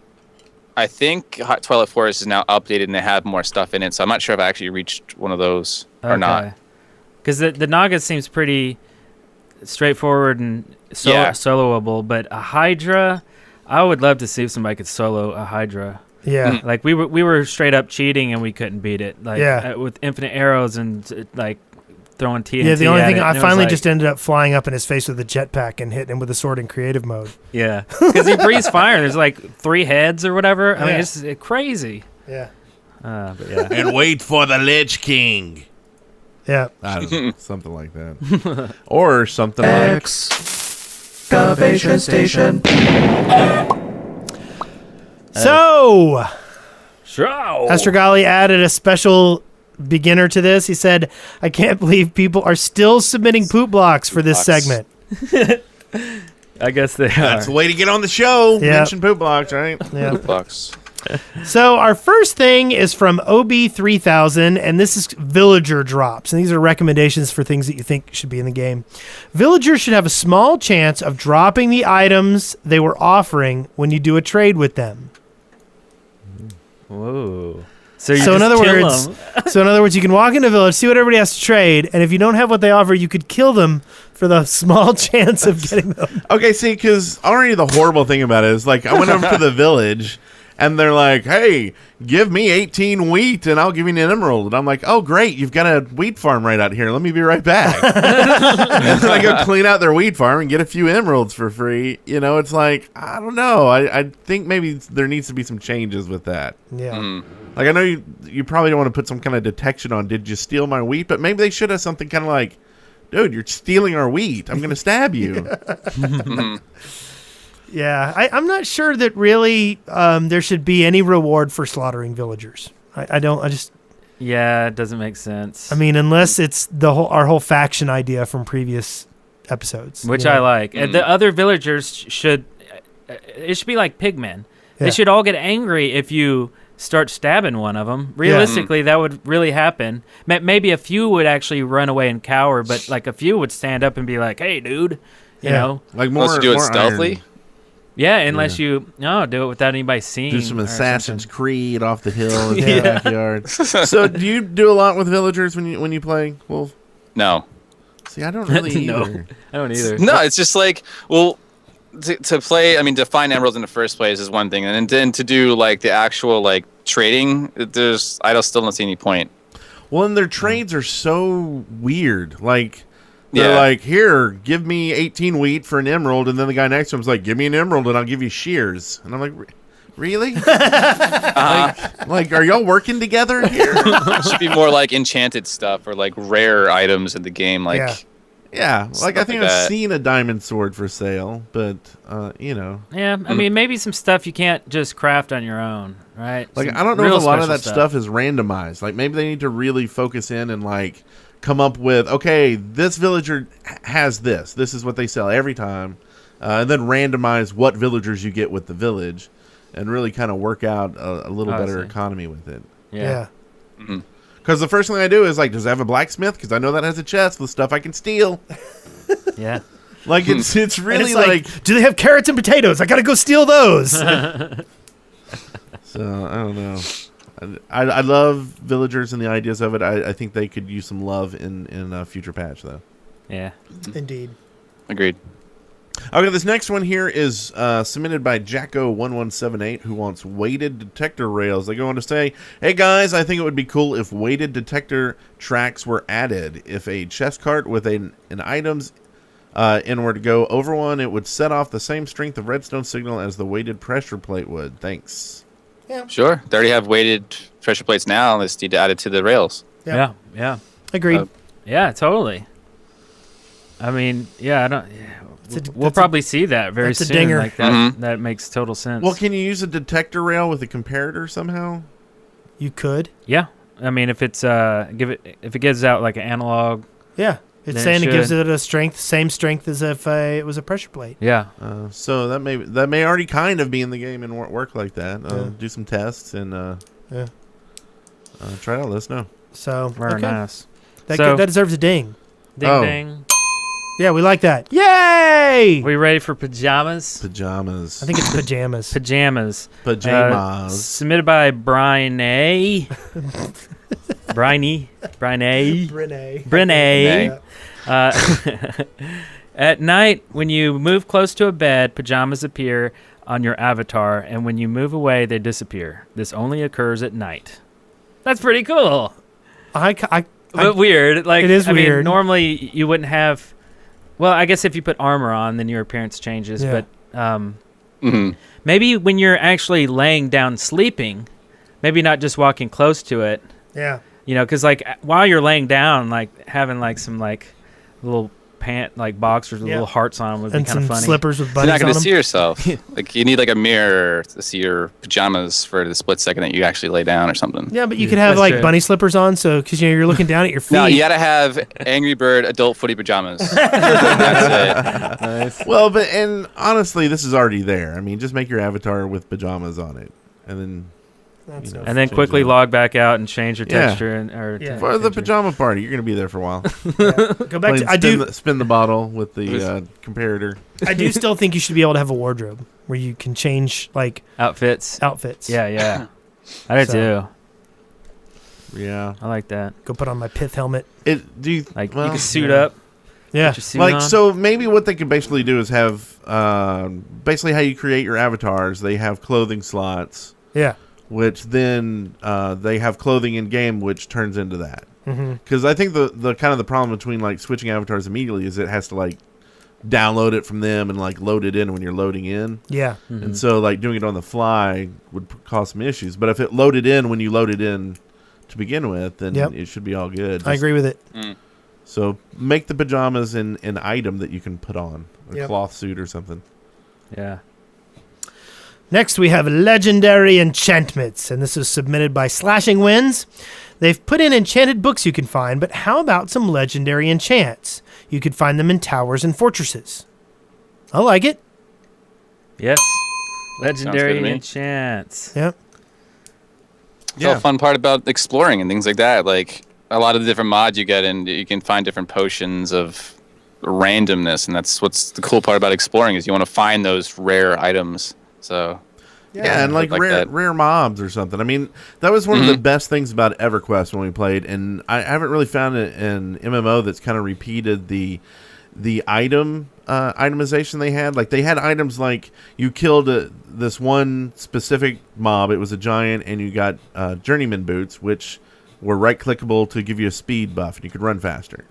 Twilight Forest is now updated and they have more stuff in it. So I'm not sure if I actually reached one of those or not. Because the Naga seems pretty straightforward and soloable, but a Hydra, I would love to see if somebody could solo a Hydra. Yeah. Like we were straight up cheating and we couldn't beat it. Like with infinite arrows and like throwing TNT. Yeah, the only thing, I finally just ended up flying up in his face with a jetpack and hitting him with a sword in creative mode. Yeah, because he breathes fire. There's like 3 heads or whatever. I mean, it's crazy. Yeah. But yeah. And wait for the Lich King. Yeah. I don't know, something like that. Or something like... Excavation Station. So, Astrogali added a special beginner to this. He said, I can't believe people are still submitting poop blocks for this segment. I guess they are. That's the way to get on the show. Yeah. Mention poop blocks, right? Yeah. Bucks. So our first thing is from OB3000, and this is villager drops. And these are recommendations for things that you think should be in the game. Villagers should have a small chance of dropping the items they were offering when you do a trade with them. Whoa. So in other words, you can walk into a village, see what everybody has to trade, and if you don't have what they offer, you could kill them for the small chance of getting them. Okay, see, because already the horrible thing about it is, like, I went over to the village, and they're like, hey, give me 18 wheat, and I'll give you an emerald. And I'm like, oh, great, you've got a wheat farm right out here. Let me be right back. And then I go clean out their wheat farm and get a few emeralds for free. You know, it's like, I don't know. I think maybe there needs to be some changes with that. Yeah. Like, I know you probably don't want to put some kind of detection on, did you steal my wheat? But maybe they should have something kind of like, dude, you're stealing our wheat. I'm going to stab you. Yeah, I'm not sure that really there should be any reward for slaughtering villagers. Yeah, it doesn't make sense. I mean, unless it's our whole faction idea from previous episodes. Which you know? I like. The other villagers should be like pigmen. Yeah. They should all get angry if you start stabbing one of them. Realistically, that would really happen. Maybe a few would actually run away and cower, but like a few would stand up and be like, hey, dude, you know. Like more, Let's do it more stealthily. iron. Yeah, unless you do it without anybody seeing. Do some or Assassin's something. Creed off the hill in the backyard. So, do you do a lot with villagers when you play Wolf? No. See, I don't really No. either. I don't either. No, it's just like, well, to play, I mean, to find emeralds in the first place is one thing, and then to do like the actual like trading, I still don't see any point. Well, and their trades are so weird. Like, they're like, here, give me 18 wheat for an emerald, and then the guy next to him's like, give me an emerald and I'll give you shears. And I'm like, really? like, are y'all working together here? It should be more like enchanted stuff or like rare items in the game, like. Yeah, like I think like I've that. seen a diamond sword for sale, but you know, Yeah, I mean, maybe some stuff you can't just craft on your own, right? like Some I don't know real if a lot of special that stuff is randomized. Like maybe they need to really focus in and like come up with, okay, this villager has this. This is what they sell every time, and then randomize what villagers you get with the village, and really kind of work out a little I better see. economy with it. Yeah. Because the first thing I do is like, does it have a blacksmith? Because I know that has a chest with stuff I can steal. Yeah. Like it's And really it's like do they have carrots and potatoes? I got to go steal those. So I don't know. I love villagers and the ideas of it. I think they could use some love in a future patch, though. Yeah. Indeed. Agreed. Okay, this next one here is submitted by Jacko1178, who wants weighted detector rails. They go on to say, hey guys, I think it would be cool if weighted detector tracks were added. If a chest cart with an item's in were to go over one, it would set off the same strength of redstone signal as the weighted pressure plate would. Thanks. Sure. They already have weighted pressure plates now. Let's need to add it to the rails. Yeah. Yeah. Agreed. Yeah, totally. I mean, yeah, I don't. We'll probably see that very that's a soon. dinger. Like that, Mhm. that makes total sense. Well, can you use a detector rail with a comparator somehow? You could. Yeah, I mean, if it's if it gives out like an analog, Yeah. It's Then it saying it gives should. it a strength, same strength as if it was a pressure plate. yeah, So that may already kind of be in the game and work like that. Yeah. Do some tests and Yeah. try it out. Let us know. So very okay. nice. That, So- that deserves a ding. Ding Oh. ding. Yeah, we like that. Yay! We ready for pajamas? Pajamas. I think it's pajamas. Pajamas. Pajamas. Submitted by Brian A. Brian A. Brene. Brene. At night, when you move close to a bed, pajamas appear on your avatar, and when you move away, they disappear. This only occurs at night. That's pretty cool, but weird. Like It is I mean, weird. normally you wouldn't have. Well, I guess if you put armor on, then your appearance changes. Yeah. But hmm maybe when you're actually laying down sleeping, maybe not just walking close to it. yeah. You know, because like while you're laying down, like having like some like little pant like boxers with Yeah. little hearts on them would be And kind of some funny. slippers with You're bunnies not on going to them. see yourself. Like you need like a mirror to see your pajamas for the split second that you actually lay down or something. Yeah, but you could have That's like true. bunny slippers on, so because you're looking down at your feet. No, you got to have Angry Bird adult footy pajamas. That's it. Nice. Well, and honestly, this is already there. I mean, just make your avatar with pajamas on it, and then That's no And then change quickly it. log back out and change your Yeah. texture or Yeah. for the pajama party, you're gonna be there for a while. Go back to. I do. Spin the bottle with the comparator. I do still think you should be able to have a wardrobe where you can change like outfits. outfits. Yeah. I do So- too. Yeah, I like that. Go put on my pith helmet. it. Do you Like well, you can suit yeah. up. Yeah. Put your suit Like on. so, maybe what they could basically do is have basically how you create your avatars. They have clothing slots, Yeah. which then they have clothing in game, which turns into that. Mm-hmm. Because I think the kind of the problem between like switching avatars immediately is it has to like download it from them and like load it in when you're loading in. Yeah. Mhm. And so like doing it on the fly would cause some issues. But if it loaded in when you loaded in to begin with, then Yep. it should be all good. I agree with it. So make the pajamas an item that you can put on, a Yep. cloth suit or something. Yeah. Next, we have legendary enchantments, and this is submitted by Slashing Winds. They've put in enchanted books you can find, but how about some legendary enchants? You could find them in towers and fortresses. I like it. Yes. good Legendary to me. enchants. Yep. It's all fun part about exploring and things like that. Like a lot of the different mods you get in, you can find different potions of randomness, and that's what's the cool part about exploring is you want to find those rare items. So Yeah, and like that. rare mobs or something. I mean, that was one of the best things about EverQuest when we played, and I haven't really found an MMO that's kind of repeated the itemization they had. Like they had items like you killed this one specific mob. It was a giant, and you got journeyman boots, which were right clickable to give you a speed buff, and you could run faster.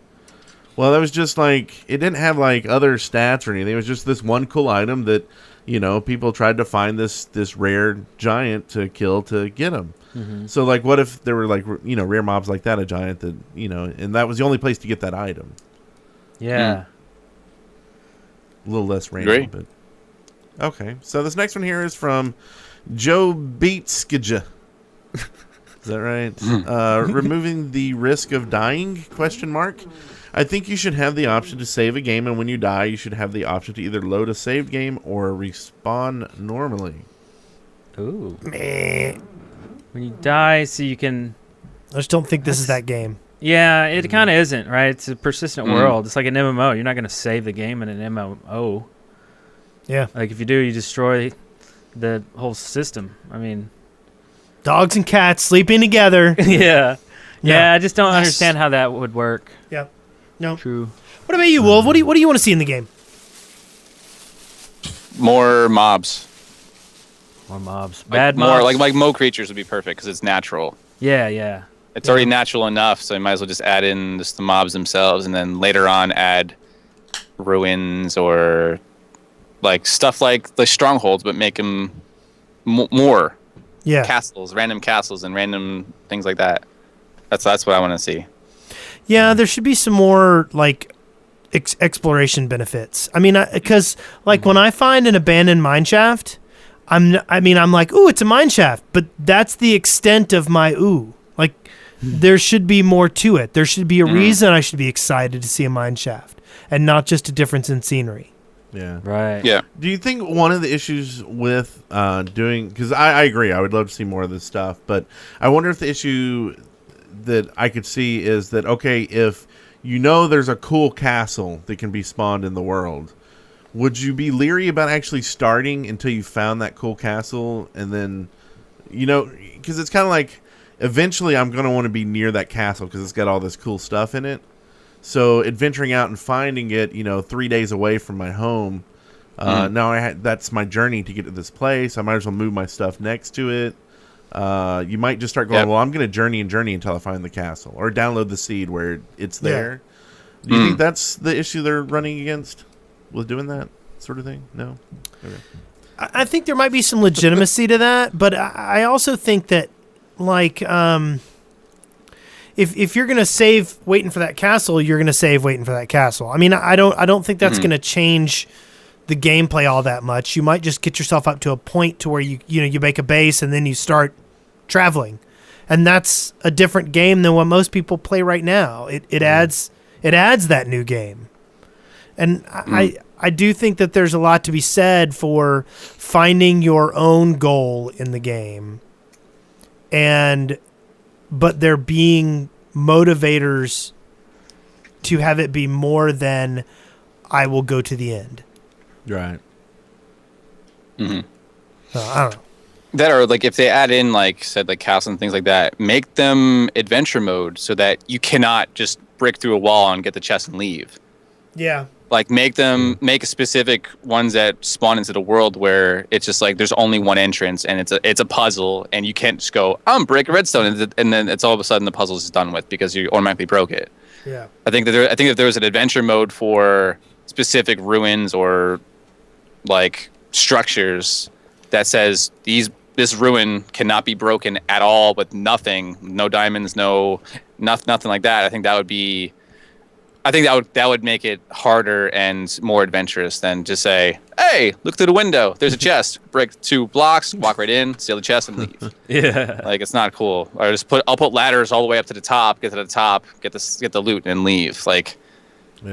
Well, that was just like it didn't have like other stats or anything. It was just this one cool item that people tried to find this rare giant to kill to get them. Mm-hmm. So like, what if there were like rare mobs like that, a giant that and that was the only place to get that item. Yeah. A little less random, Great. but okay. So this next one here is from Joe Beatskija. Is that right? Removing the risk of dying? ? I think you should have the option to save a game, and when you die, you should have the option to either load a saved game or respawn normally. Ooh. Meh. When you die, so you can. I just don't think this is that game. Yeah, it kind of isn't, right? It's a persistent world. It's like an MMO. You're not going to save the game in an MMO. Yeah. Like if you do, you destroy the whole system. I mean, Dogs and cats sleeping together. yeah. Yeah. I just don't understand how that would work. Yep. No. True. What about you, Wolf? What do you want to see in the game? more mobs. More mobs. Like Bad more mobs. like Mo creatures would be perfect because it's natural. Yeah. It's already natural enough, so you might as well just add in just the mobs themselves, and then later on add ruins or like stuff like the strongholds, but make them more Yeah. castles, random castles, and random things like that. That's what I want to see. Yeah, there should be some more like exploration benefits. I mean, because like when I find an abandoned mine shaft, I'm like, ooh, it's a mine shaft, but that's the extent of my ooh. Like, there should be more to it. There should be a reason I should be excited to see a mine shaft, and not just a difference in scenery. Yeah. Right. Yeah. Do you think one of the issues with doing, because I agree, I would love to see more of this stuff, but I wonder if the issue that I could see is that, okay, if there's a cool castle that can be spawned in the world, would you be leery about actually starting until you found that cool castle? And then, because it's kind of like, eventually I'm going to want to be near that castle because it's got all this cool stuff in it. So adventuring out and finding it, 3 days away from my home, now that's my journey to get to this place. I might as well move my stuff next to it. You might just start going, well, I'm going to journey until I find the castle, or download the seed where it's there. Do you think that's the issue they're running against with doing that sort of thing? No? Okay. I think there might be some legitimacy to that, but I also think that, like, if you're gonna save waiting for that castle, you're gonna save waiting for that castle. I mean, I don't think that's gonna change the gameplay all that much. You might just get yourself up to a point to where you make a base and then you start traveling, and that's a different game than what most people play right now. It adds that new game, and I do think that there's a lot to be said for finding your own goal in the game, but there being motivators to have it be more than I will go to the end. Right. Mm-hmm. I don't know. That or like if they add in like said like castles and things like that, make them adventure mode so that you cannot just break through a wall and get the chest and leave. Yeah. Like make specific ones that spawn into the world where it's just like there's only one entrance and it's a puzzle and you can't just go break a redstone and then it's all of a sudden the puzzle is done with because you automatically broke it. Yeah. I think if there was an adventure mode for specific ruins or like structures that says this ruin cannot be broken at all with nothing, no diamonds, nothing like that. I think that would make it harder and more adventurous than just say, "Hey, look through the window. There's a chest. Break 2 blocks, walk right in, steal the chest, and leave." Yeah. Like it's not cool. Or I'll put ladders all the way up to the top, get to the top, get the loot, and leave. Like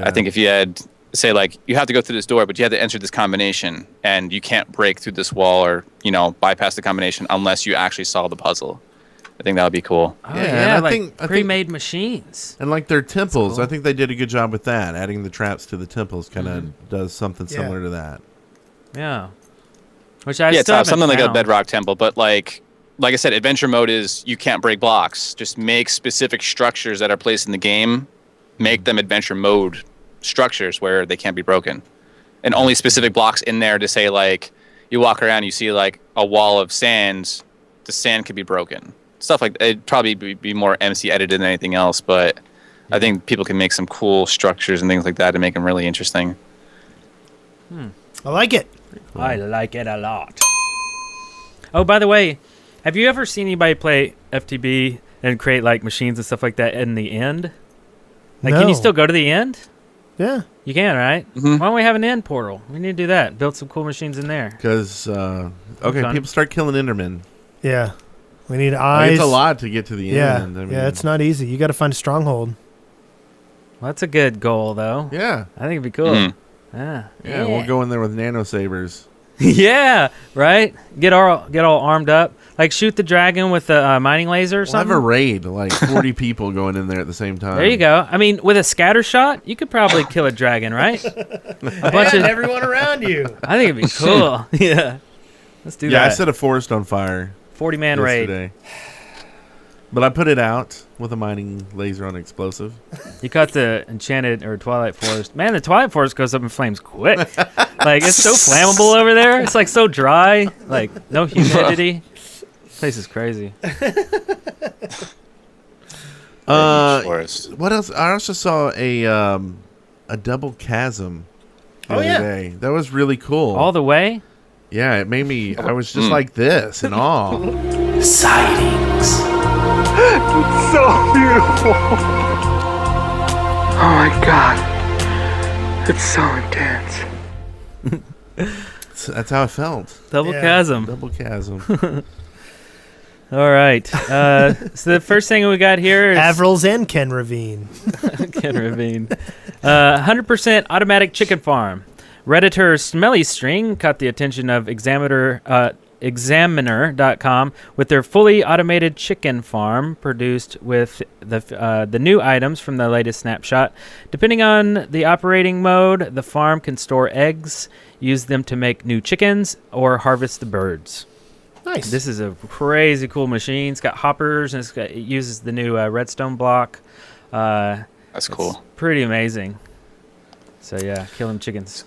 I think if you had say like you have to go through this door, but you have to enter this combination, and you can't break through this wall or bypass the combination unless you actually solve the puzzle. I think that would be cool. Oh, Yeah, and I like think- pre-made machines. And like their temples, cool. I think they did a good job with that. Adding the traps to the temples kind of does something similar to that. Yeah. Which I It's still haven't something like a found. bedrock temple, but like I said, adventure mode is you can't break blocks. Just make specific structures that are placed in the game, make them adventure mode structures where they can't be broken, and only specific blocks in there to say like you walk around, you see like a wall of sand, the sand could be broken. Stuff like it'd probably be more MC edited than anything else, but I think people can make some cool structures and things like that to make them really interesting. I like it. I like it a lot. Oh, by the way, have you ever seen anybody play FTB and create like machines and stuff like that in the end? Like, can you No. still go to the end? Yeah. You can, right? Mhm. Why don't we have an end portal? We need to do that. Build some cool machines in there. Because Fun. people start killing Endermen. Yeah. We need Like, eyes. it's a lot to get to the Yeah. end. I mean, Yeah, it's not easy. You got to find a stronghold. Well, that's a good goal, though. Yeah, I think it'd be cool. Mhm. Yeah. yeah, we'll go in there with nano sabers. Yeah, right. Get all armed up. Like shoot the dragon with a mining laser or We'll have something. a raid, like 40 people going in there at the same time. There you go. I mean, with a scatter shot, you could probably kill a dragon, right? A bunch of. everyone around you. I think it'd be cool. Yeah. Let's do Yeah, I that. set a forest on fire 40-man raid. yesterday. But I put it out with a mining laser on explosive. You caught the enchanted or Twilight Forest. Man, the Twilight Forest goes up in flames quick. Like it's so flammable over there. It's like so dry. Like no humidity. This place is crazy. Forest. What else? I also saw a double chasm the other day. That was really cool. All the way. Yeah, it made me. I was just like this in awe. Sightings. Oh my god. It's so intense. That's how I felt. Double Yeah. chasm. Double chasm. All right. So the first thing we got here is Avrils and Ken Ravine. Ken Ravine. 100% automatic chicken farm. Redditor Smelly String caught the attention of Examiner.com with their fully automated chicken farm produced with the new items from the latest snapshot. Depending on the operating mode, the farm can store eggs, use them to make new chickens, or harvest the birds. Nice. This is a crazy cool machine. It's got hoppers and it uses the new redstone block. That's It's cool. pretty amazing. So yeah, kill them chickens.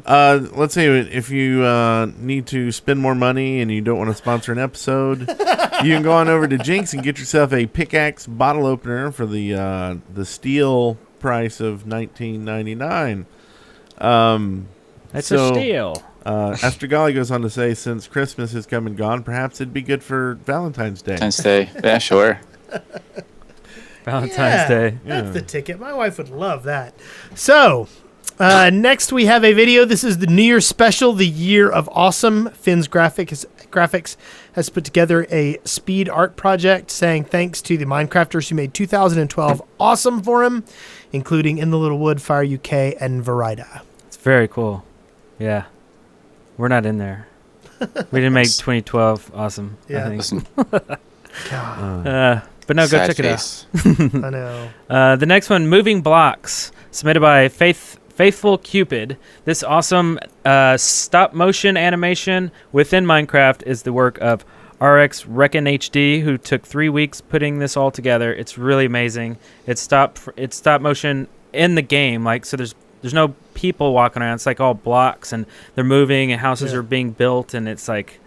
Let's say if you need to spend more money and you don't want to sponsor an episode, you can go on over to Jinx and get yourself a pickaxe bottle opener for the steel price of $19.99. That's a steal. Astragali goes on to say, since Christmas has come and gone, perhaps it'd be good for Valentine's Day. Valentine's Day. Yeah, sure. Valentine's Day. That's the ticket. My wife would love that. So, next we have a video. This is the New Year's special, The Year of Awesome. Finn's Graphics has put together a speed art project saying thanks to the Minecrafters who made 2012 awesome for him, including In the Little Wood, Fire UK, and Verida. It's very cool. Yeah. We're not in there. We didn't make 2012 awesome. Yeah. I think. God, But no, go Sad check face. it out. I know. The next one, Moving Blocks, submitted by Faithful Cupid. This awesome stop motion animation within Minecraft is the work of RX Reckon HD, who took 3 weeks putting this all together. It's really amazing. It's stop motion in the game, like so. There's no people walking around. It's like all blocks, and they're moving, and houses are being built, and it's like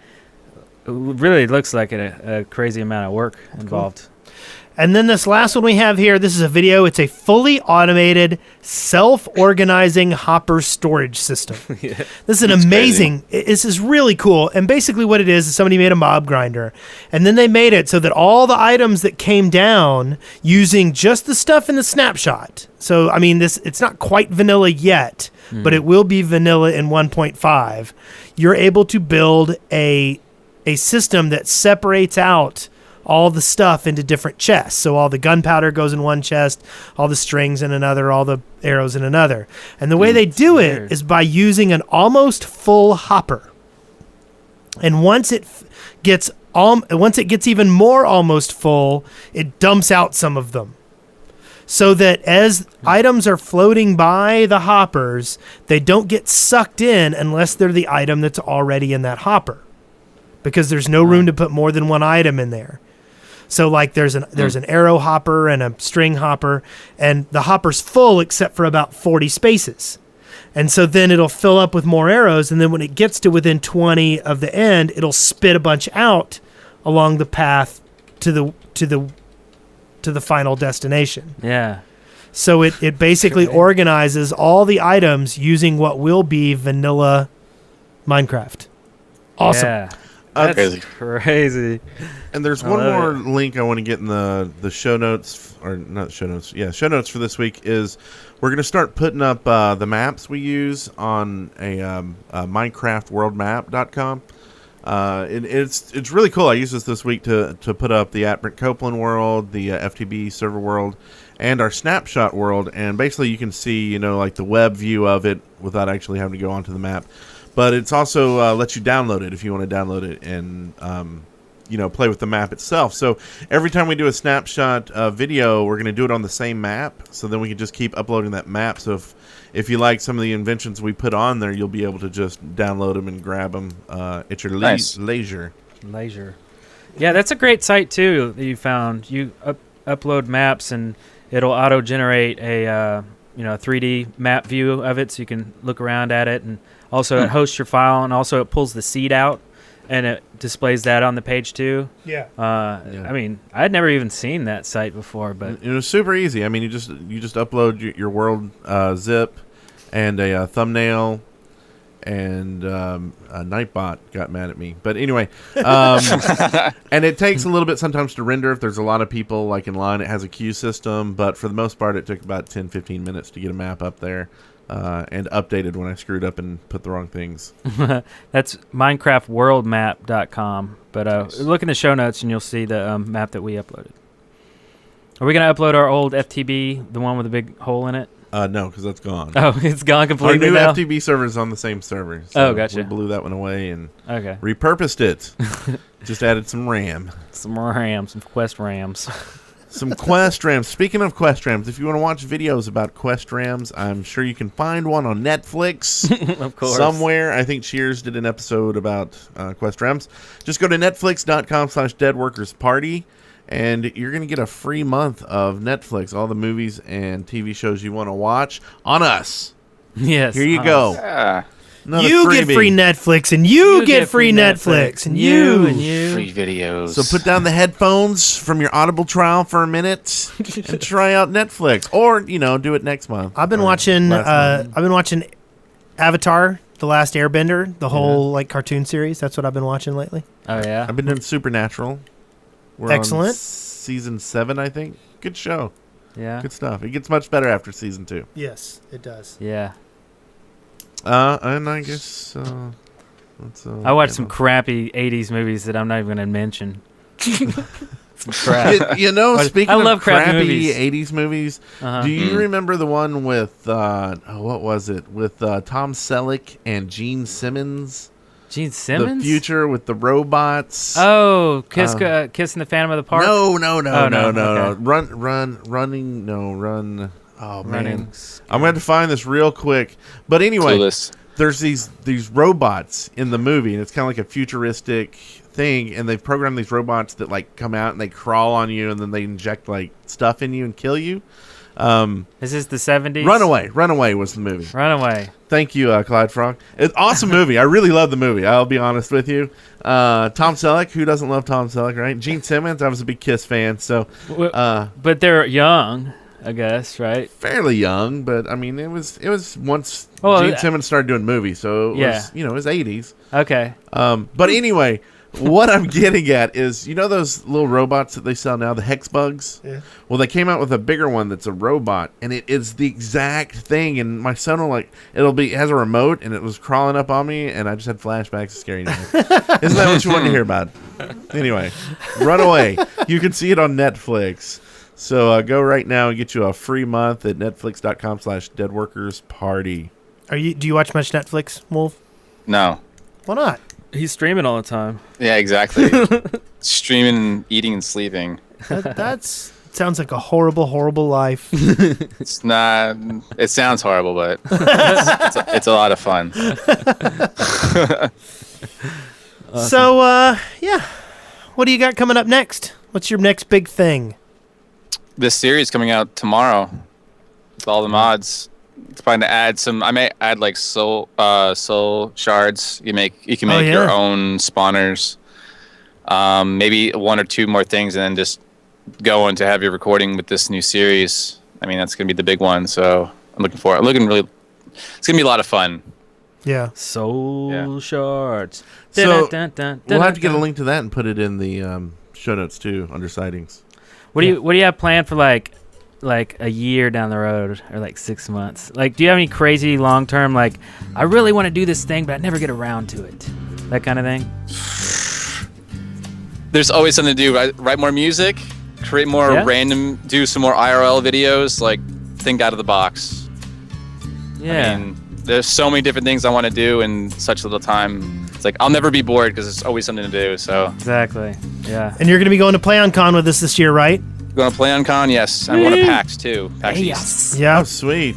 it really looks like a crazy amount of work involved. And then this last one we have here, this is a video. It's a fully automated, self-organizing hopper storage system. This is an amazing, this is really cool. And basically what it is somebody made a mob grinder. And then they made it so that all the items that came down using just the stuff in the snapshot. So, I mean, it's not quite vanilla yet, but it will be vanilla in 1.5. You're able to build a system that separates out all the stuff into different chests. So all the gunpowder goes in one chest, all the strings in another, all the arrows in another. And the way they do it is by using an almost full hopper. And once it gets even more almost full, it dumps out some of them. So that as items are floating by the hoppers, they don't get sucked in unless they're the item that's already in that hopper. Because there's no room to put more than one item in there. So like there's an arrow hopper and a string hopper, and the hopper's full except for about 40 spaces. And so then it'll fill up with more arrows, and then when it gets to within 20 of the end, it'll spit a bunch out along the path to the final destination. Yeah. So it basically organizes all the items using what will be vanilla Minecraft. Awesome. Yeah. That's crazy. And there's one more link I want to get in the show notes, or not show notes. Yeah, show notes for this week is we're going to start putting up the maps we use on a MinecraftWorldMap.com. It's really cool. I used this week to put up the @Brent Copeland world, the FTB server world, and our snapshot world. And basically you can see, like the web view of it without actually having to go onto the map. But it's also lets you download it if you want to download it and play with the map itself. So every time we do a snapshot video, we're going to do it on the same map. So then we can just keep uploading that map. So if you like some of the inventions we put on there, you'll be able to just download them and grab them at your leisure. Yeah, that's a great site too that you found. You upload maps and it'll auto generate a 3D map view of it, so you can look around at it, and also it hosts your file, and also it pulls the seed out and it displays that on the page too. Yeah. I mean, I'd never even seen that site before, but it was super easy. I mean, you just upload your world zip and a thumbnail, and Nightbot got mad at me. But anyway, and it takes a little bit sometimes to render if there's a lot of people like in line. It has a queue system, but for the most part, it took about 10-15 minutes to get a map up there. And updated when I screwed up and put the wrong things. That's MinecraftWorldMap.com. But look in the show notes and you'll see the map that we uploaded. Are we going to upload our old FTB, the one with the big hole in it? No, because that's gone. Oh, it's gone completely Our new now? FTB server is on the same server. So gotcha. We blew that one away and Okay. repurposed it. Just added some RAM. Some Quest RAMs. Some Quest RAMs. Speaking of Quest RAMs, if you want to watch videos about Quest RAMs, I'm sure you can find one on Netflix. Of course. Somewhere. I think Cheers did an episode about Quest RAMs. Just go to netflix.com/deadworkersparty, and you're going to get a free month of Netflix, all the movies and TV shows you want to watch on us. Yes. Here you go. Yeah. You get free Netflix, and you get free Netflix, and you. Free videos. So put down the headphones from your Audible trial for a minute and try out Netflix, or do it next month. I've been watching. I've been watching Avatar: The Last Airbender, the whole cartoon series. That's what I've been watching lately. Oh yeah. I've been doing Supernatural. We're Excellent. on season 7, I think. Good show. Yeah. Good stuff. It gets much better after season 2. Yes, it does. Yeah. And I guess let's, I watched some crappy 80s movies that I'm not even going to mention. Some crap. Speaking I love of crappy movies. 80s movies, do you remember the one with, what was it? With Tom Selleck and Gene Simmons? Gene Simmons? The future with the robots. Oh, Kissing the Phantom of the Park? No. Okay. Run. Oh, man. Running. I'm going to have to find this real quick. But anyway, Clueless. there's these robots in the movie, and it's kind of like a futuristic thing, and they've programmed these robots that like come out and they crawl on you, and then they inject like stuff in you and kill you. Is this the 70s? Runaway was the movie. Runaway. Thank you, Clyde Frog. It's awesome movie. I really love the movie. I'll be honest with you. Tom Selleck, who doesn't love Tom Selleck, right? Gene Simmons, I was a big Kiss fan, so But they're young, I guess, right? fairly young. But I mean, it was once Well, Gene Simmons started doing movies, so it was it was 80s. Okay. But anyway, what I'm getting at is, those little robots that they sell now, the Hex Bugs? Yeah. Well, they came out with a bigger one that's a robot, and it is the exact thing. And my son will it has a remote, and it was crawling up on me, and I just had flashbacks of Scary Night. Isn't that what you wanted to hear about? Anyway, Runaway. You can see it on Netflix. So go right now and get you a free month at netflix.com/deadworkersparty. Do you watch much Netflix, Wolf? No. Why not? He's streaming all the time. Yeah, exactly. Streaming, and eating, and sleeping. That's sounds like a horrible, horrible life. It's not. It sounds horrible, but it's a lot of fun. So, what do you got coming up next? What's your next big thing? This series coming out tomorrow with all the mods. It's probably to add some. I may add like soul shards. You can make your own spawners. Maybe 1 or 2 more things, and then just go on to have your recording with this new series. I mean, that's gonna be the big one. So I'm looking for it. It's gonna be a lot of fun. Yeah. Soul shards. So we'll have to get a link to that and put it in the show notes too under sightings. What do you have planned for like a year down the road, or like 6 months? Like, do you have any crazy long term, like, I really want to do this thing but I never get around to it, that kind of thing? There's always something to do. Write more music, create more do some more IRL videos, like think out of the box. Yeah. I mean, there's so many different things I want to do in such little time. It's like I'll never be bored because there's always something to do. So exactly. Yeah. And you're going to be going to PlayOnCon with us this year, right? Going to PlayOnCon, yes. I'm going to PAX too. PAX East. Yes. Yeah. Oh, sweet.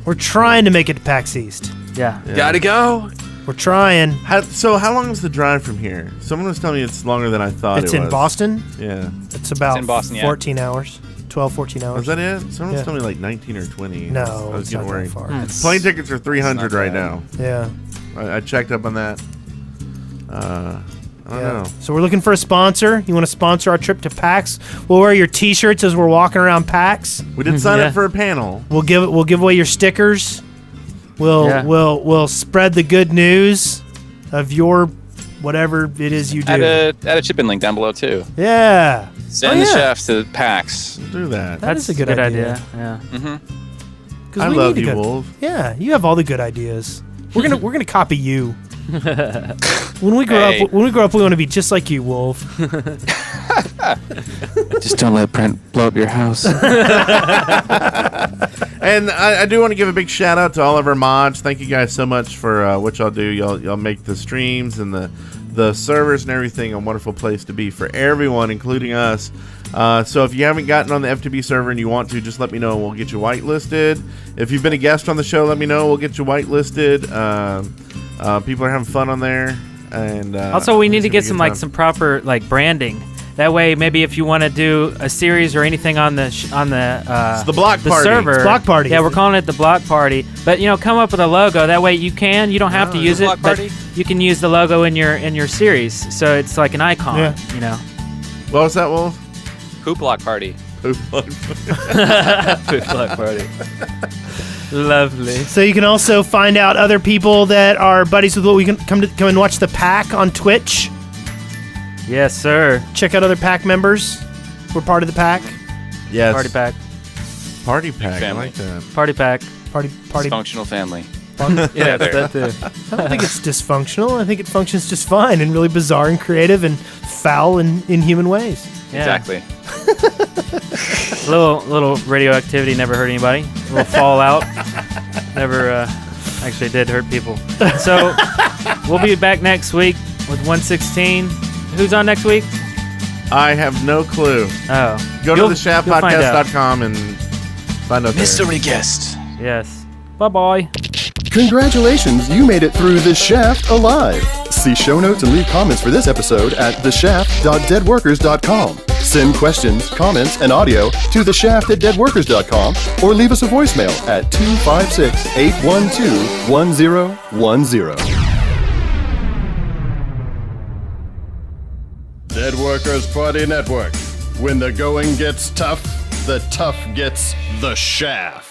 We're trying to make it to PAX East. Yeah. Gotta go. We're trying. How long was the drive from here? Someone was telling me it's longer than I thought It's it was. in Boston. Yeah. It's about in Boston, 14 hours. 12, 14 hours. Was that it? Someone was Yeah. telling me like 19 or 20. No, I was it's getting not worried. that far. Plane tickets are $300 not right bad. now. Yeah. I checked up on that. I don't know. So we're looking for a sponsor. You want to sponsor our trip to PAX? We'll wear your T-shirts as we're walking around PAX. We did sign Yeah. up for a panel. We'll give away your stickers. Yeah. We'll spread the good news of your whatever it is you do. Add a chip in link down below too. Yeah. Send the chef to PAX. Do that. That is a good idea. Yeah. Mm-hmm. 'Cause I we love need you, a good- Wolf. Yeah, you have all the good ideas. We're gonna copy you. When we grow Hey. up, we want to be just like you, Wolf. Just don't let Brent blow up your house. And I do want to give a big shout out to all of our mods. Thank you guys so much for what y'all do. Y'all make the streams and the servers and everything a wonderful place to be for everyone, including us. So if you haven't gotten on the FTB server and you want to, just let me know and we'll get you whitelisted. If you've been a guest on the show, let me know. We'll get you whitelisted. People are having fun on there. And Also, we need to get it's gonna be a good some time. proper like branding. That way, maybe if you want to do a series or anything on the It's the block party. server, It's block party. Yeah, we're calling it the block party. But come up with a logo. That way, you don't have to use it, block but party? you can use the logo in your series. So it's like an icon. Yeah. What was that, Wolf? Poop block party. Food block party. Lovely. So you can also find out other people that are buddies with what we can come and watch the pack on Twitch. Yes, sir. Check out other pack members. We're part of the pack. Yes. Party pack. Party pack. Family. I like that. Party pack. Party. Dysfunctional family. Yeah, there. that too. I don't think it's dysfunctional. I think it functions just fine in really bizarre and creative and foul and inhuman ways. Yeah. Exactly. Little radioactivity never hurt anybody. A little fallout never actually did hurt people. So we'll be back next week with 116. Who's on next week? I have no clue. Oh, Go to you'll find out. theshaftpodcast.com and find out there. Mystery guest. Yes. Bye-bye. Congratulations, you made it through The Shaft alive. See show notes and leave comments for this episode at theshaft.deadworkers.com. Send questions, comments, and audio to theshaft@deadworkers.com or leave us a voicemail at 256-812-1010. Dead Workers Party Network. When the going gets tough, the tough gets the shaft.